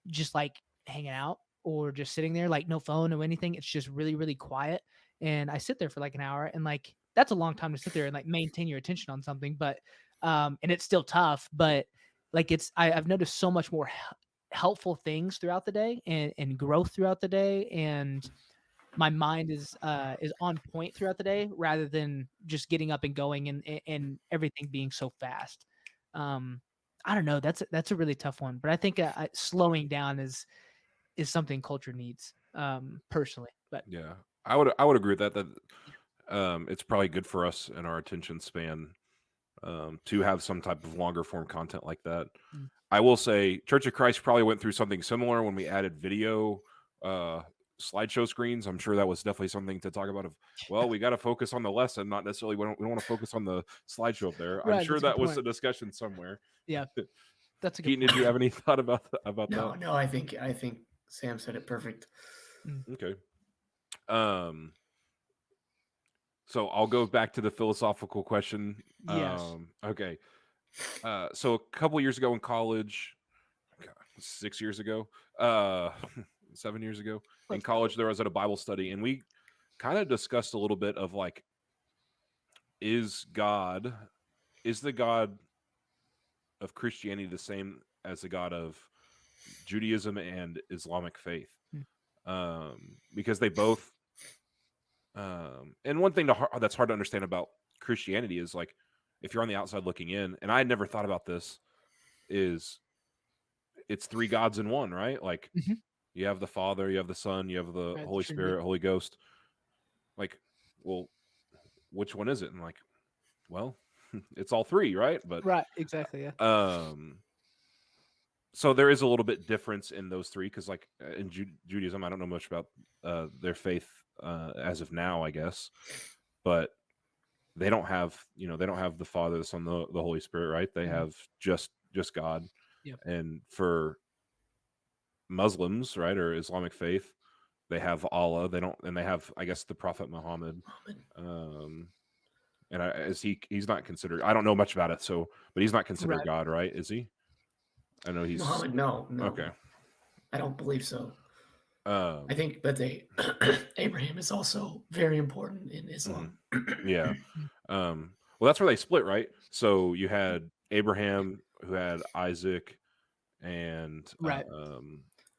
just like hanging out or just sitting there, like no phone, no anything. It's just really quiet. And I sit there for like an hour, and like that's a long time to sit there and like maintain your attention on something. But and it's still tough, but like I've noticed so much more helpful things throughout the day and growth throughout the day, and my mind is on point throughout the day rather than just getting up and going and everything being so fast. I don't know. That's a really tough one, but I think slowing down is something culture needs, personally. But yeah, I would agree with that. That it's probably good for us in our attention span. to have some type of longer form content like that. Mm. I will say Church of Christ probably went through something similar when we added video slideshow screens. I'm sure that was definitely something to talk about. We got to focus on the lesson, not necessarily we don't want to focus on the slideshow up there. Right, I'm sure that's a good that was point. a discussion somewhere. Yeah, that's a good Keaton, point. did you have any thought about No, that? no, I think Sam said it perfect. Okay. So I'll go back to the philosophical question. Yes. Okay. So a couple years ago in college, 6 years ago, 7 years ago in college, there was at a Bible study, and we kind of discussed a little bit of like, is the God of Christianity the same as the God of Judaism and Islamic faith? Because they both, and one thing that's hard to understand about Christianity is like, if you're on the outside looking in, and I had never thought about this, is it's three gods in one, right? Like you have the Father, you have the Son, you have the Holy Spirit, Holy Ghost. Like, well, which one is it? And like, well, it's all three, right? But right, exactly, yeah. So there is a little bit difference in those three, because like in Judaism, I don't know much about their faith as of now, I guess, but they don't have the Father, the Son, the Holy Spirit, right? They have just God. Yep. And for Muslims, right, or Islamic faith, they have Allah. They have, I guess, the Prophet Muhammad. And he's not considered. I don't know much about it, but he's not considered God, right? Is he? I know he's Muhammad. No. Okay. I don't believe so. I think, but Abraham is also very important in Islam. Yeah. Well, that's where they split, right? So you had Abraham, who had Isaac and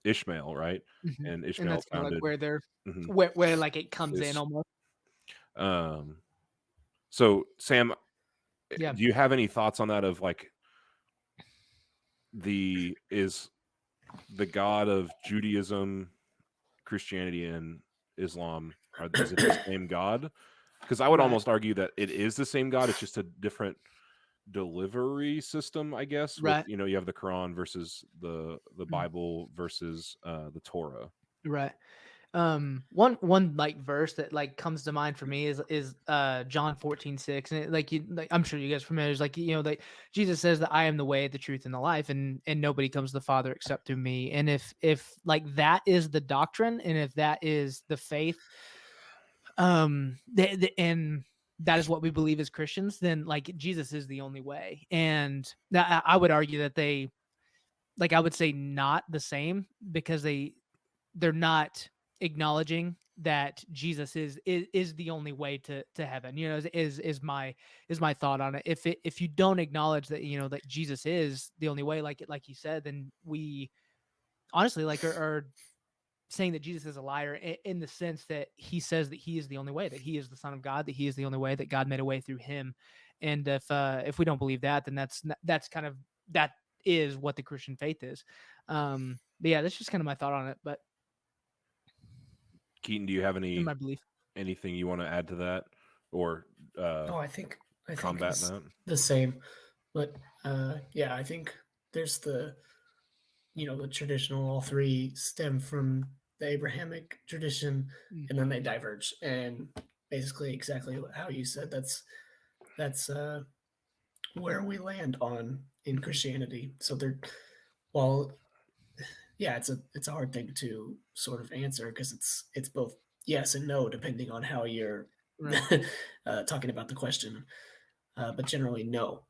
Ishmael, right? And Ishmael, and that's kind of like where they're where like it comes in almost. So Sam, yeah, do you have any thoughts on that? Of like, is the God of Judaism, Christianity, and Islam, is it the same God? Because I would almost argue that it is the same God. It's just a different delivery system, I guess. Right. With, you have the Quran versus the Bible versus the Torah. Right. One like verse that like comes to mind for me is John 14:6, and I'm sure you guys are familiar. It's like, like Jesus says that I am the way, the truth, and the life, and nobody comes to the Father except through me. And if like that is the doctrine, and if that is the faith, and that is what we believe as Christians, then like Jesus is the only way. And I would argue that they, like, I would say not the same, because they're not acknowledging that Jesus is the only way to heaven. Is my thought on it. If you don't acknowledge that, that Jesus is the only way, like you said, then we honestly like are saying that Jesus is a liar, in the sense that he says that he is the only way, that he is the Son of God, that he is the only way, that God made a way through him. And if we don't believe that, then that's kind of, that is what the Christian faith is. But yeah, that's just kind of my thought on it. But Keaton, do you have my belief, anything you want to add to that, or I think combat that? The same, but yeah, I think there's the traditional, all three stem from the Abrahamic tradition, and then they diverge, and basically exactly how you said, that's where we land on in Christianity. So it's a hard thing to sort of answer, because it's both yes and no, depending on how you're talking about the question. But generally, no,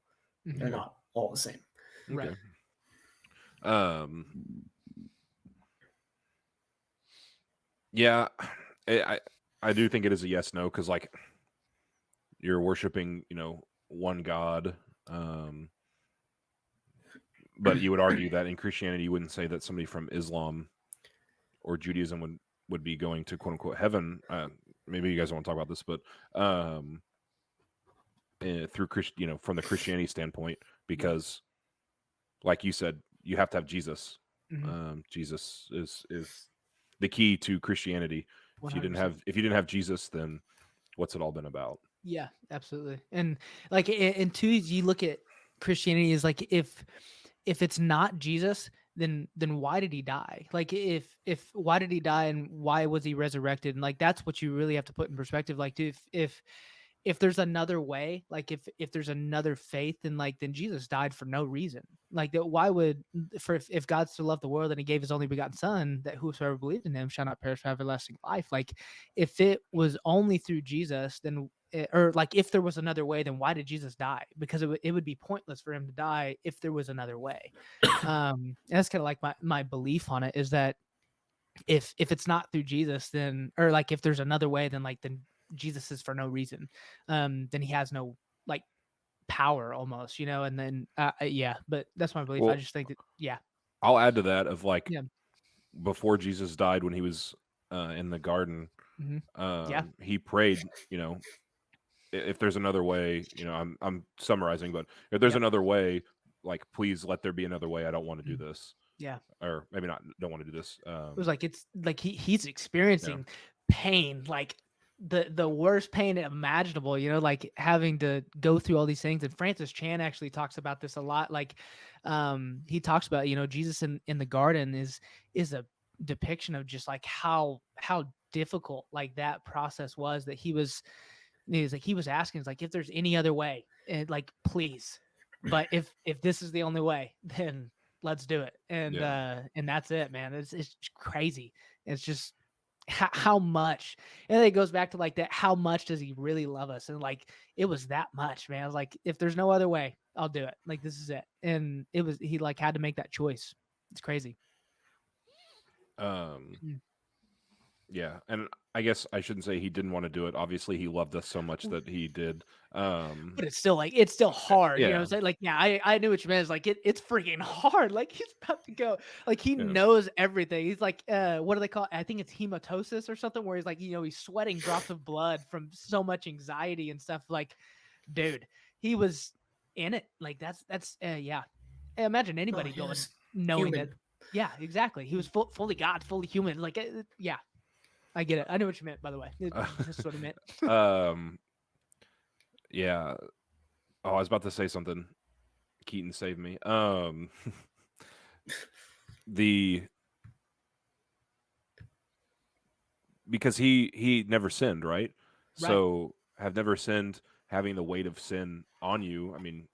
they're not all the same. Okay. Yeah, I do think it is a yes no, because like you're worshiping one God, but you would argue that in Christianity you wouldn't say that somebody from Islam or Judaism would be going to quote unquote heaven. Maybe you guys don't want to talk about this, but through from the Christianity standpoint, because like you said, you have to have Jesus. Jesus is the key to Christianity. 100%. If you didn't have Jesus, then what's it all been about? Yeah, absolutely. And like, and two, you look at Christianity is like, if it's not Jesus, then why did he die? Like, if why did he die and why was he resurrected? And like, that's what you really have to put in perspective. Like, dude, if there's another way, like if there's another faith, then Jesus died for no reason. Like, that, why would, for if God so loved the world and he gave his only begotten son, that whosoever believed in him shall not perish but have everlasting life. Like, if it was only through Jesus, then or like if there was another way, then why did Jesus die? Because it would be pointless for him to die if there was another way. And that's kind of like my belief on it, is that if it's not through Jesus, then, or like if there's another way, then Jesus is for no reason. Then he has no like power almost, and then yeah, but that's my belief. I Well, just think that, yeah. I'll add to that of like Yeah. before Jesus died, when he was in the garden, Yeah. he prayed, if there's another way, I'm summarizing, but if there's Yep. another way, like, please let there be another way. I don't want to do this. Yeah. Or maybe not, don't want to do this. It was like, it's like he's experiencing pain, like the worst pain imaginable, like having to go through all these things. And Francis Chan actually talks about this a lot. Like, he talks about, Jesus in the garden is a depiction of just like how difficult like that process was, that he was asking, it's like, if there's any other way, and like, please, but if this is the only way, then let's do it. And that's it, man. It's crazy. It's just how much, and it goes back to like that, how much does he really love us? And like, it was that much, man. I was like, if there's no other way, I'll do it. Like, this is it. And he like had to make that choice. It's crazy. Yeah, and I guess I shouldn't say he didn't want to do it. Obviously, he loved us so much that he did. But it's still like, it's still hard. You know what I'm saying? Like, yeah, I knew what you meant. It's like, it's freaking hard. Like, he's about to go. Like, he knows everything. He's like, what do they call it? I think it's hematosis or something, where he's like, he's sweating drops of blood from so much anxiety and stuff. Like, dude, he was in it. Like, that's yeah. Imagine anybody going knowing human. that. Yeah, exactly. He was fully God, fully human. Like, yeah. I get it. I know what you meant, by the way. That's what I meant. Yeah. Oh, I was about to say something. Keaton saved me. Because he never sinned, right? So have never sinned, having the weight of sin on you. I mean,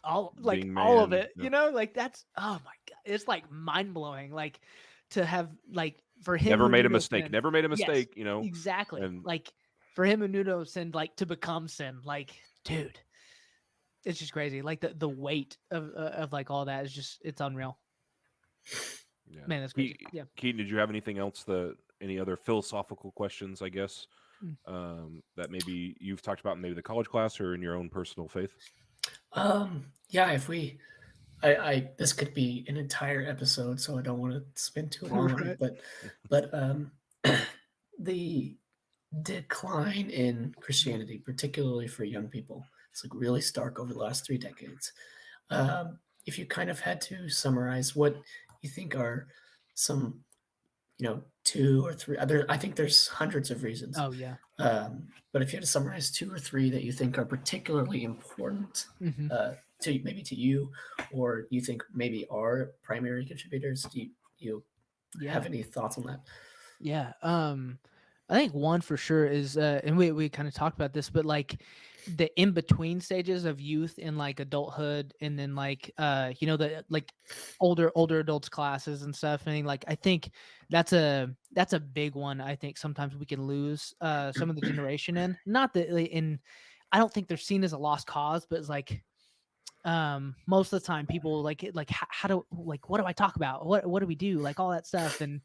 all of it, like, that's, oh my God, it's like mind blowing. Like, to have, like, for him never who made knew a no mistake, sin. never made a Yes, mistake, exactly. and Like, for him who knew no sin, like, to become sin, like, dude, it's just crazy. Like, the weight of like all that is just, it's unreal. yeah. Man, that's crazy. Yeah. Keaton, did you have anything else, any other philosophical questions, I guess, that maybe you've talked about in maybe the college class or in your own personal faith? Yeah, if we, I this could be an entire episode, so I don't want to spend too long on it, but the decline in Christianity, particularly for young people, it's like really stark over the last 3 decades. If you kind of had to summarize what you think are some, 2 or 3 other, I think there's hundreds of reasons. Oh yeah. But if you had to summarize 2 or 3 that you think are particularly important, to you, or you think maybe are primary contributors, do you have any thoughts on that? Yeah. I think one for sure is, and we kind of talked about this, but like the in between stages of youth and like adulthood, and then like the like older adults classes and stuff. And like, I think that's a big one. I think sometimes we can lose some of the generation in, not that in, I don't think they're seen as a lost cause, but it's like, most of the time people like how do, like, what do I talk about, what do we do, like all that stuff. And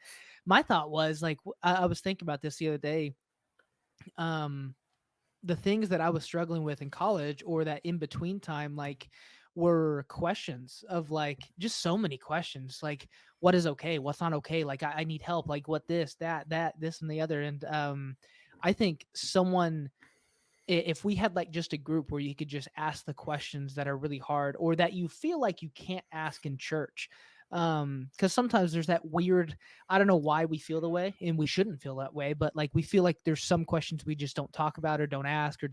my thought was like, I was thinking about this the other day. The things that I was struggling with in college, or that in between time, like, were questions of like, just so many questions, like, what is okay, what's not okay, like, I need help, like, what this, that, this and the other. And I think if we had like just a group where you could just ask the questions that are really hard, or that you feel like you can't ask in church, Because sometimes there's that weird, I don't know why we feel the way, and we shouldn't feel that way, but like we feel like there's some questions we just don't talk about or don't ask or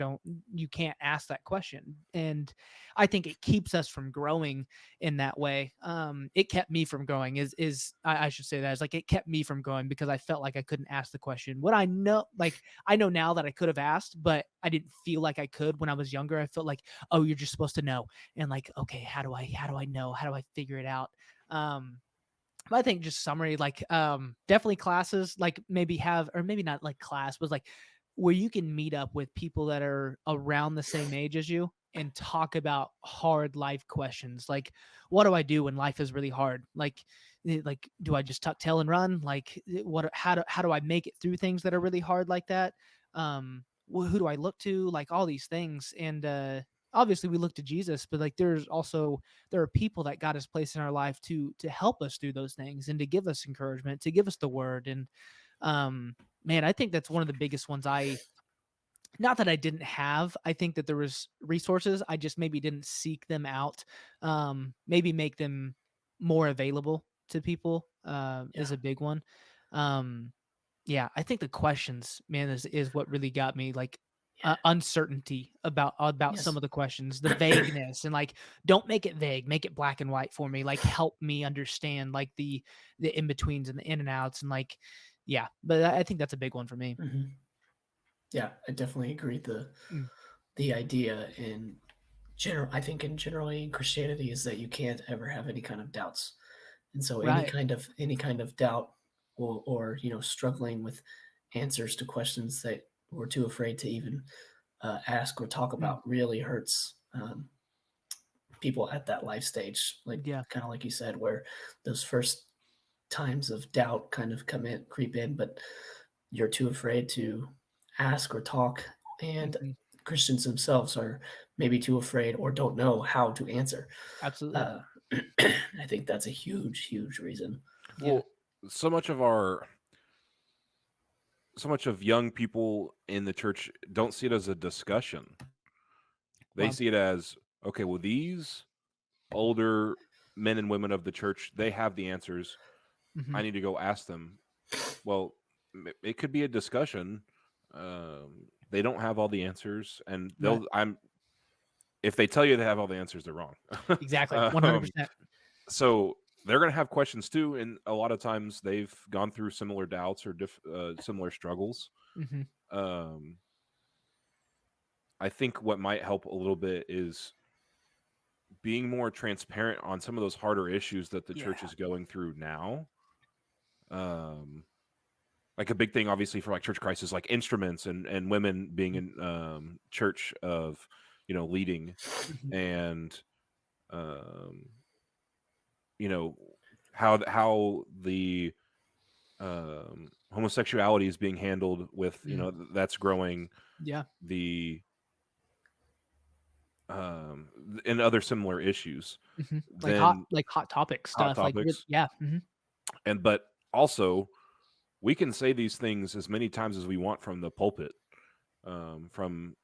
you can't ask that question. And I think it keeps us from growing in that way. It kept me from growing I should say that is like, it kept me from growing because I felt like I couldn't ask the question. What I know, like I know now that I could have asked, but I didn't feel like I could when I was younger. I felt like, oh, you're just supposed to know. And like, okay, how do I know? How do I figure it out? But I think just summary, like, definitely classes, like maybe have, or maybe not like class, but like where you can meet up with people that are around the same age as you and talk about hard life questions. Like, what do I do when life is really hard? Like, do I just tuck tail and run? Like, how do I make it through things that are really hard like that? Who do I look to? Like all these things. And, obviously we look to Jesus, but like there are people that God has placed in our life to help us through those things and to give us encouragement, to give us the word. And man, I think that's one of the biggest ones. Not that I didn't have, I think that there was resources. I just maybe didn't seek them out. Maybe make them more available to people is a big one. Yeah, I think the questions, man, is what really got me. Like uncertainty about some Yes. of the questions, the vagueness, and like don't make it vague, make it black and white for me. Like help me understand like the in betweens and the in and outs, and like yeah. But I think that's a big one for me. Mhm. Yeah, I definitely agree. Mm. The idea in general, I think generally in Christianity is that you can't ever have any kind of doubts. And so Right. any kind of doubt or struggling with answers to questions that we're too afraid to even ask or talk Mm. about really hurts people at that life stage, like Yeah. kind of like you said, where those first times of doubt kind of creep in, but you're too afraid to ask or talk. And Mhm. Christians themselves are maybe too afraid or don't know how to answer. Absolutely. Uh, I think that's a huge, huge reason. Yeah. Well, so much of young people in the church don't see it as a discussion. They Wow. see it as, okay, well, these older men and women of the church, they have the answers. I Mhm. need to go ask them. Well, it could be a discussion. They don't have all the answers, and Right. if they tell you they have all the answers, they're wrong. Exactly. um, 100%. so they're going to have questions too, and a lot of times they've gone through similar doubts or similar struggles. Mhm. Um, I think what might help a little bit is being more transparent on some of those harder issues that the church Yeah. is going through now. Like a big thing, obviously, for like church crisis, like instruments and women being Mm. in church of leading, Mhm. and um, you know how the homosexuality is being handled with Mm. that's growing, Yeah. the and other similar issues. Mhm. Then Like hot topic hot stuff, like topics, yeah. Mhm. but also we can say these things as many times as we want from the pulpit, from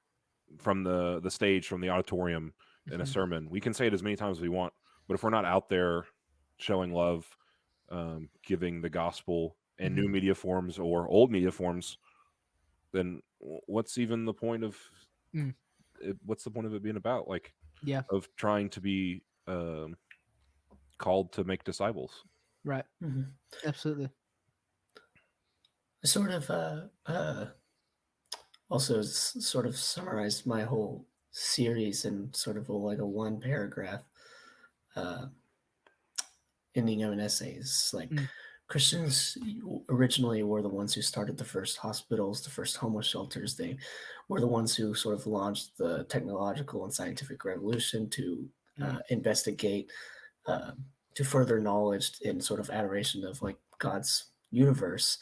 the stage, from the auditorium in a Mhm. sermon. We can say it as many times as we want, but if we're not out there showing love, giving the gospel in new Mhm. media forms or old media forms, then what's even the point of Mm. what's the point of it being about? Like, Yeah. of trying to be called to make disciples. Right. Mhm. Absolutely. I sort of also sort of summarized my whole series in sort of like a one paragraph uh, ending of an essay. It's like Mm. Christians originally were the ones who started the first hospitals, the first homeless shelters. They were the ones who sort of launched the technological and scientific revolution to Mm. investigate, uh, to further knowledge in sort of adoration of like God's universe.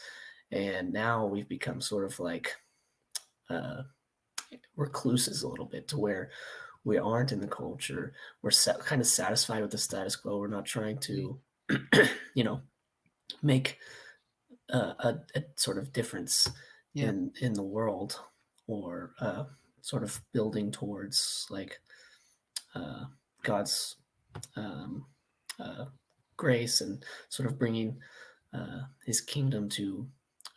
And now we've become sort of like uh, recluses a little bit to where we aren't in the culture. We're kind of satisfied with the status quo. We're not trying Mm. to, make a sort of difference Yeah. in the world, or sort of building towards like uh, God's um, uh, grace and sort of bringing his kingdom to,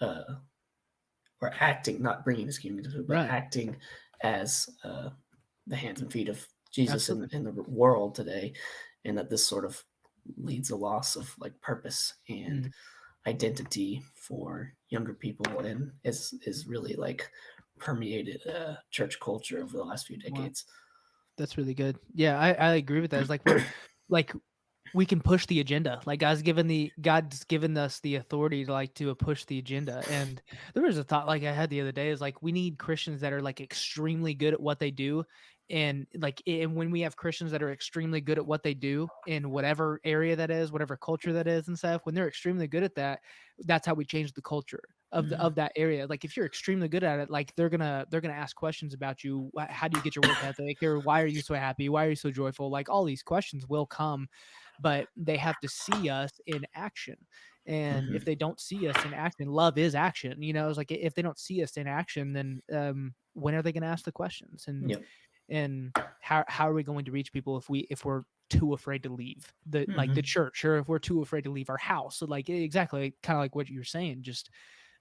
or acting, not bringing his kingdom to, but acting as the hands and feet of Jesus in the world today, and that this sort of leads a loss of like purpose and identity for younger people, and is really like permeated church culture over the last few decades. Wow. That's really good. Yeah, I agree with that. It's like we're like we can push the agenda. Like God's given us the authority to like to push the agenda. And there was a thought like I had the other day is like we need Christians that are like extremely good at what they do. And like and when we have Christians that are extremely good at what they do in whatever area that is, whatever culture that is and stuff, when they're extremely good at that, that's how we change the culture of of that area. Like if you're extremely good at it, like they're gonna ask questions about you. How do you get your work ethic? Or why are you so happy? Why are you so joyful? Like all these questions will come, but they have to see us in action. And if they don't see us in action, love is action. You know, it's like if they don't see us in action, then when are they going to ask the questions? And how are we going to reach people if we're too afraid to leave like the church, or if we're too afraid to leave our house? So like exactly kind of like what you're saying, just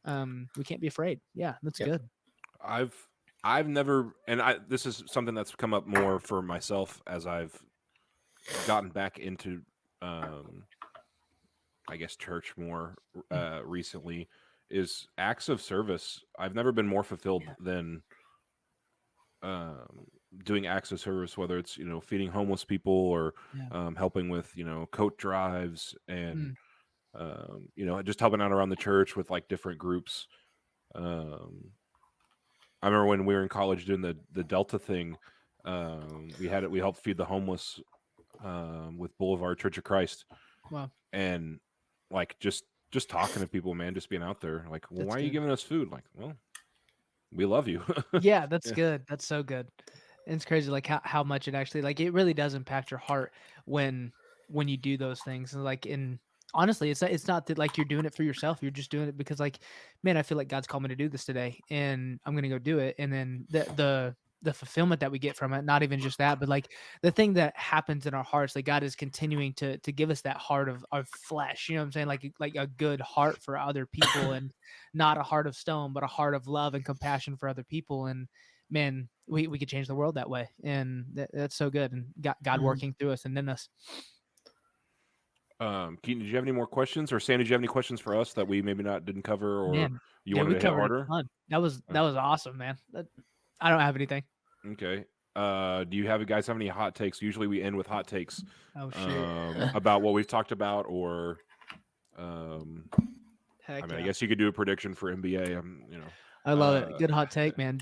we can't be afraid. Yeah, that's good. I've never, and this is something that's come up more for myself as I've gotten back into I guess church more recently, is acts of service. I've never been more fulfilled than doing acts of service, whether it's feeding homeless people or helping with coat drives and just helping out around the church with like different groups. I remember when we were in college doing the Delta thing, we helped feed the homeless with Boulevard Church of Christ. Wow. And like just talking to people, man, just being out there, like, well, why are you giving us food? Like, well, we love you. Yeah, that's good. That's so good. And it's crazy like how much it actually, like, it really does impact your heart when you do those things. And like, honestly, it's not that like you're doing it for yourself. You're just doing it because like, man, I feel like God's called me to do this today and I'm going to go do it. And then the fulfillment that we get from it, not even just that, but like the thing that happens in our hearts, like God is continuing to give us that heart of flesh, you know what I'm saying? Like a good heart for other people, and not a heart of stone, but a heart of love and compassion for other people. And man, we could change the world that way. And that's so good. And God working through us and in us. Keaton, did you have any more questions, or Sam, did you have any questions for us that we maybe didn't cover, or Man, you wanted to hit harder? That was awesome, man. I don't have anything. Okay. Do you guys have any hot takes? Usually we end with hot takes. Oh shit. About what we've talked about, or Heck I guess you could do a prediction for NBA. I love it. Good hot take, man.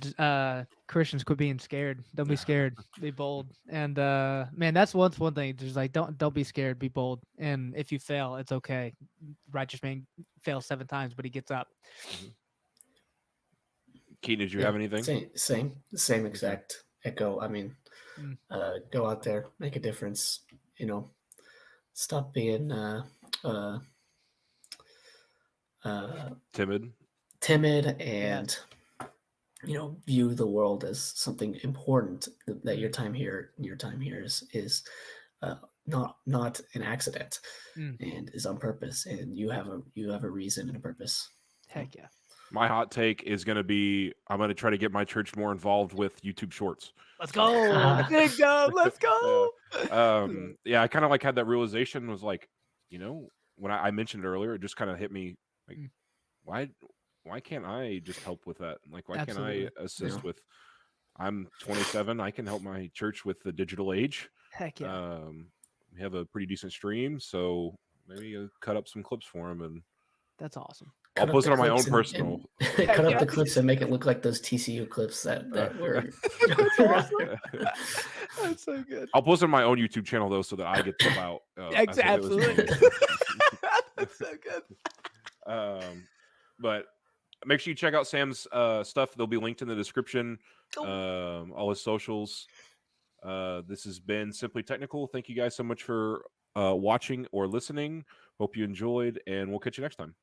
Christians, quit being scared. Don't be scared. Be bold. And man, that's one thing. Just like don't be scared. Be bold. And if you fail, it's okay. Righteous man fails 7 times, but he gets up. Keaton, did you have anything? Same exact echo. I mean, go out there, make a difference. Stop being timid, and view the world as something important. That your time here is not an accident, and is on purpose, and you have a reason and a purpose. Heck yeah. My hot take is going to be, I'm going to try to get my church more involved with YouTube Shorts. Let's go. Big go. Let's go. Yeah, I kind of like had that realization, was like, when I mentioned it earlier, it just kind of hit me like, why can't I just help with that? Like, why can't I assist with, I'm 27. I can help my church with the digital age. Heck yeah. We have a pretty decent stream, so maybe cut up some clips for them, and that's awesome. I'll post it on my own personal. Cut up the clips and make it look like those TCU clips that were. That's so good. I'll post it on my own YouTube channel though, so that I get them out. Absolutely. That's so good. But make sure you check out Sam's stuff. They'll be linked in the description. All his socials. This has been Simply Technical. Thank you guys so much for watching or listening. Hope you enjoyed, and we'll catch you next time.